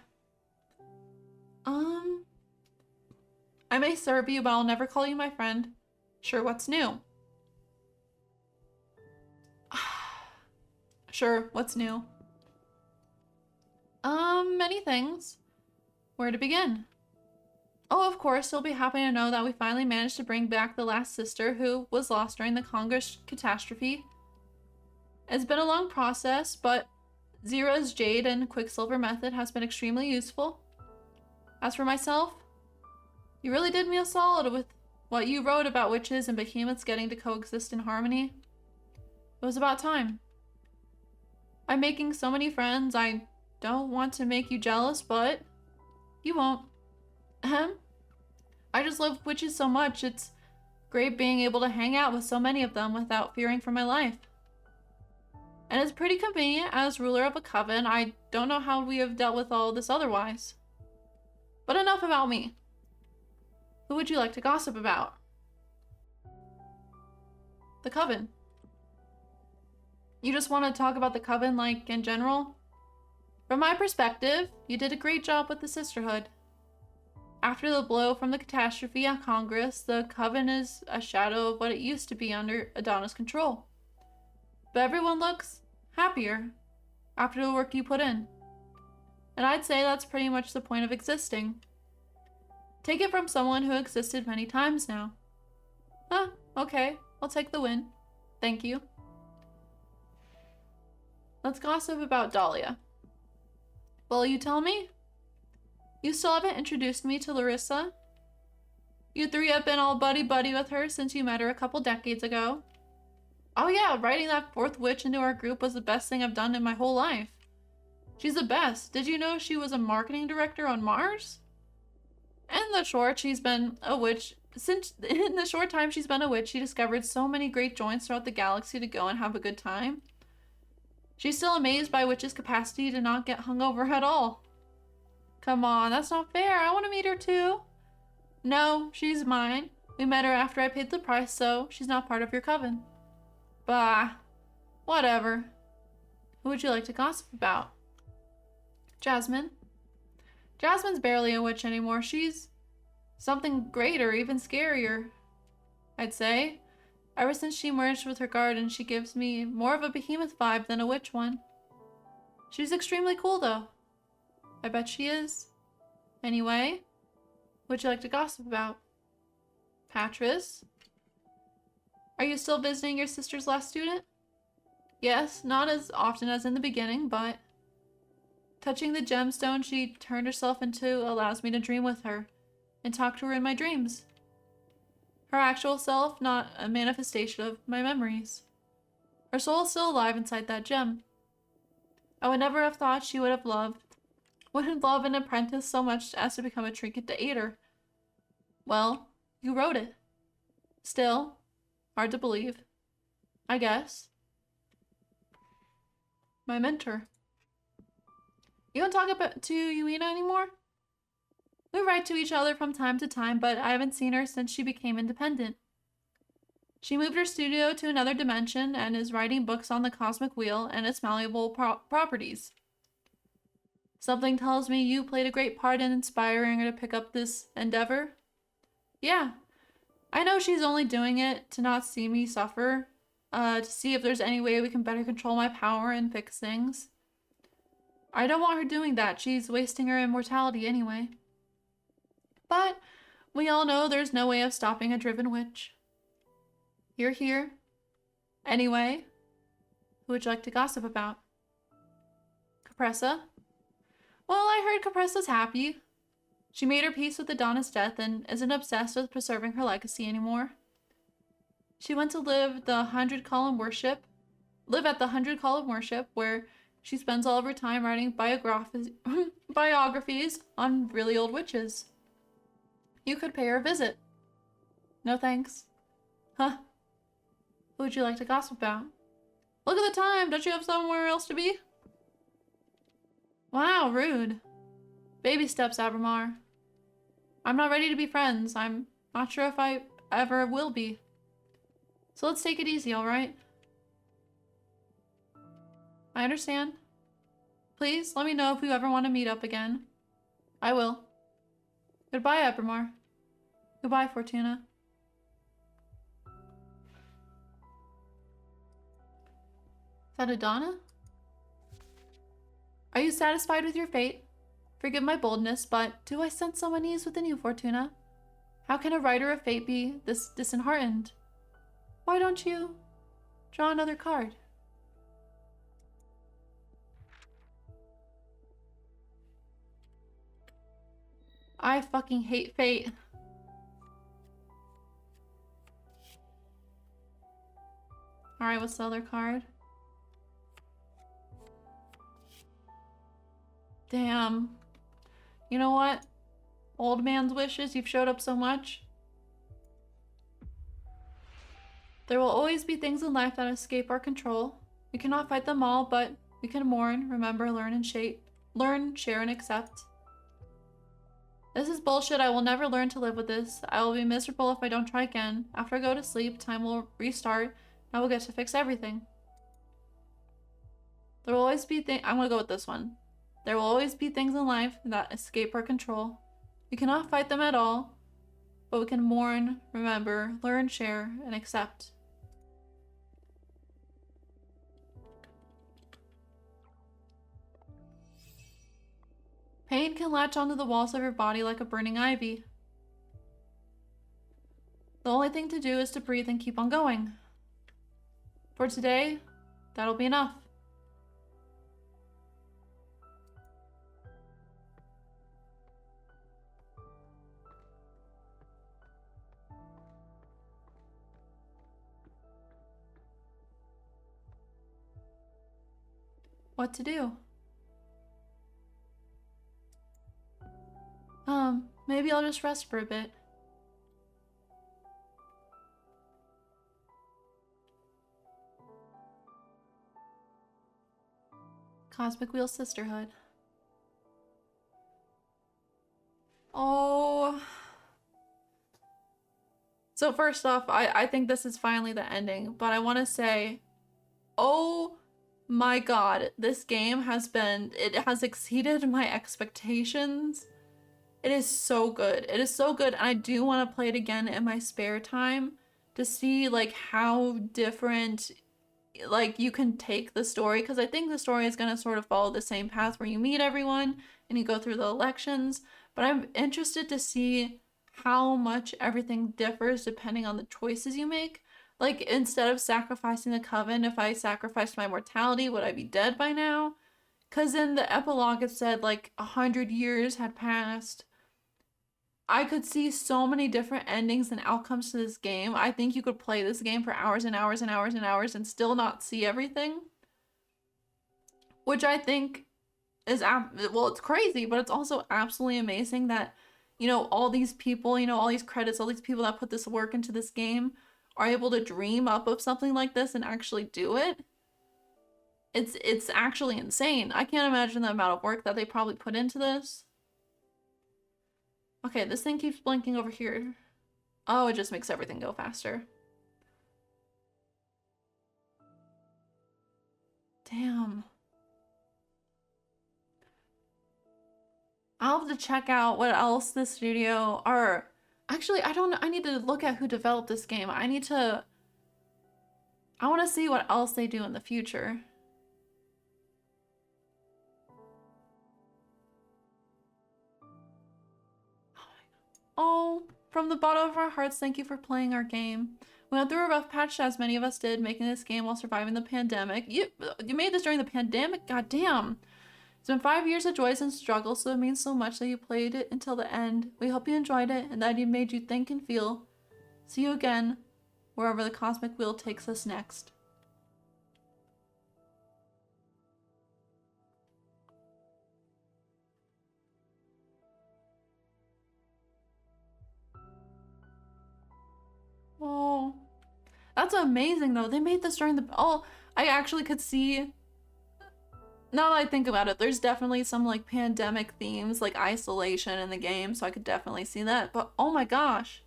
I may serve you, but I'll never call you my friend. Sure, what's new? Sure, what's new? Many things. Where to begin? Oh, of course, you'll be happy to know that we finally managed to bring back the last sister who was lost during the Congress catastrophe. It's been a long process, but Zira's jade and quicksilver method has been extremely useful. As for myself, you really did me a solid with what you wrote about witches and behemoths getting to coexist in harmony. It was about time. I'm making so many friends, I don't want to make you jealous, but you won't. Ahem. I just love witches so much, it's great being able to hang out with so many of them without fearing for my life. And it's pretty convenient as ruler of a coven. I don't know how we have dealt with all this otherwise. But enough about me. Who would you like to gossip about? The coven. You just want to talk about the coven, like, in general? From my perspective, you did a great job with the Sisterhood. After the blow from the catastrophe on Congress, the coven is a shadow of what it used to be under Adana's control. But everyone looks happier after the work you put in. And I'd say that's pretty much the point of existing. Take it from someone who existed many times now. Huh, okay, I'll take the win. Thank you. Let's gossip about Dahlia. Will you tell me? You still haven't introduced me to Larissa? You three have been all buddy-buddy with her since you met her a couple decades ago. Oh yeah, writing that fourth witch into our group was the best thing I've done in my whole life. She's the best. Did you know she was a marketing director on Mars? In the short time she's been a witch, she discovered so many great joints throughout the galaxy to go and have a good time. She's still amazed by witches' capacity to not get hungover at all. Come on, that's not fair. I want to meet her too. No, she's mine. We met her after I paid the price, so she's not part of your coven. Bah, whatever. Who would you like to gossip about? Jasmine. Jasmine's barely a witch anymore. She's something greater, even scarier, I'd say. Ever since she merged with her garden, she gives me more of a behemoth vibe than a witch one. She's extremely cool, though. I bet she is. Anyway, what'd you like to gossip about? Patris? Are you still visiting your sister's last student? Yes, not as often as in the beginning, but touching the gemstone she turned herself into allows me to dream with her and talk to her in my dreams. Her actual self, not a manifestation of my memories. Her soul is still alive inside that gem. I would never have thought she wouldn't love an apprentice so much as to become a trinket to aid her. Well, you wrote it. Still, hard to believe. I guess. My mentor. You don't talk to Yuina anymore? We write to each other from time to time, but I haven't seen her since she became independent. She moved her studio to another dimension and is writing books on the cosmic wheel and its malleable properties. Something tells me you played a great part in inspiring her to pick up this endeavor. Yeah, I know she's only doing it to not see me suffer, to see if there's any way we can better control my power and fix things. I don't want her doing that. She's wasting her immortality anyway. But we all know there's no way of stopping a driven witch. You're here. Anyway, who would you like to gossip about? Capressa? Well, I heard Capressa's happy. She made her peace with Adana's death and isn't obsessed with preserving her legacy anymore. She went to live at the 100 Column Worship, where she spends all of her time writing biographies on really old witches. You could pay her a visit. No thanks. Huh? Who would you like to gossip about? Look at the time. Don't you have somewhere else to be? Wow, rude. Baby steps, Abramar. I'm not ready to be friends. I'm not sure if I ever will be. So let's take it easy, alright? I understand. Please, let me know if you ever want to meet up again. I will. Goodbye, Abramar. Goodbye, Fortuna. Is that Adana? Are you satisfied with your fate? Forgive my boldness, but do I sense some unease within you, Fortuna? How can a writer of fate be this disheartened? Why don't you draw another card? I fucking hate fate. Alright, what's the other card? Damn. You know what? Old man's wishes, you've showed up so much. There will always be things in life that escape our control. We cannot fight them all, but we can mourn, remember, learn, and learn, share, and accept. This is bullshit. I will never learn to live with this. I will be miserable if I don't try again. After I go to sleep, time will restart, and I will get to fix everything. There will always be I'm gonna go with this one. There will always be things in life that escape our control. We cannot fight them at all, but we can mourn, remember, learn, share, and accept. Pain can latch onto the walls of your body like a burning ivy. The only thing to do is to breathe and keep on going. For today, that'll be enough. What to do? Maybe I'll just rest for a bit. Cosmic Wheel Sisterhood. Oh. So first off, I think this is finally the ending, but I want to say, oh my god, this game it has exceeded my expectations. It is so good. It is so good, and I do want to play it again in my spare time to see like how different like you can take the story, because I think the story is going to sort of follow the same path where you meet everyone and you go through the elections, but I'm interested to see how much everything differs depending on the choices you make. Like, instead of sacrificing the coven, if I sacrificed my mortality, would I be dead by now? Because in the epilogue it said like 100 years had passed. I could see so many different endings and outcomes to this game. I think you could play this game for hours and hours and hours and hours and still not see everything. Which I think is, well, it's crazy, but it's also absolutely amazing that, you know, all these people, you know, all these credits, all these people that put this work into this game are able to dream up of something like this and actually do it. It's actually insane. I can't imagine the amount of work that they probably put into this. Okay, this thing keeps blinking over here. Oh, it just makes everything go faster. Damn. I'll have to check out what else the studio are. Actually, I don't know. I need to look at who developed this game. I want to see what else they do in the future. Oh, from the bottom of our hearts, thank you for playing our game. We went through a rough patch, as many of us did, making this game while surviving the pandemic. You made this during the pandemic? God damn. It's been 5 years of joys and struggles, so it means so much that you played it until the end. We hope you enjoyed it and that it made you think and feel. See you again, wherever the cosmic wheel takes us next. Oh, that's amazing though. They made this during the, oh, I actually could see, now that I think about it, there's definitely some like pandemic themes, like isolation in the game, so I could definitely see that, but oh my gosh.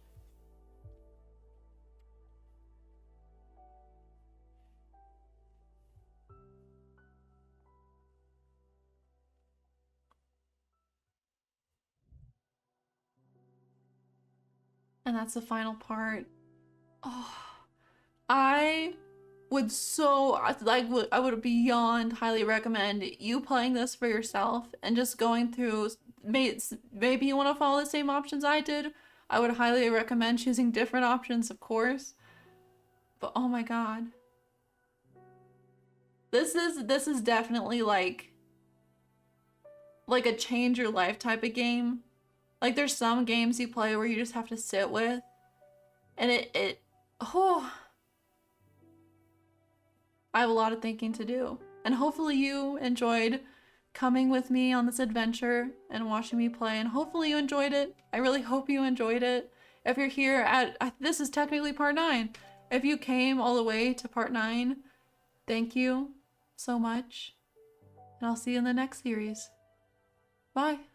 And that's the final part. Oh, I would I would beyond highly recommend you playing this for yourself and just going through. Maybe you want to follow the same options I did. I would highly recommend choosing different options, of course. But oh my god, this is definitely like a change your life type of game. Like there's some games you play where you just have to sit with, and oh, I have a lot of thinking to do. And hopefully you enjoyed coming with me on this adventure and watching me play, and hopefully you enjoyed it. I really hope you enjoyed it. If you're here this is technically part 9. If you came all the way to part 9, thank you so much. And I'll see you in the next series. Bye.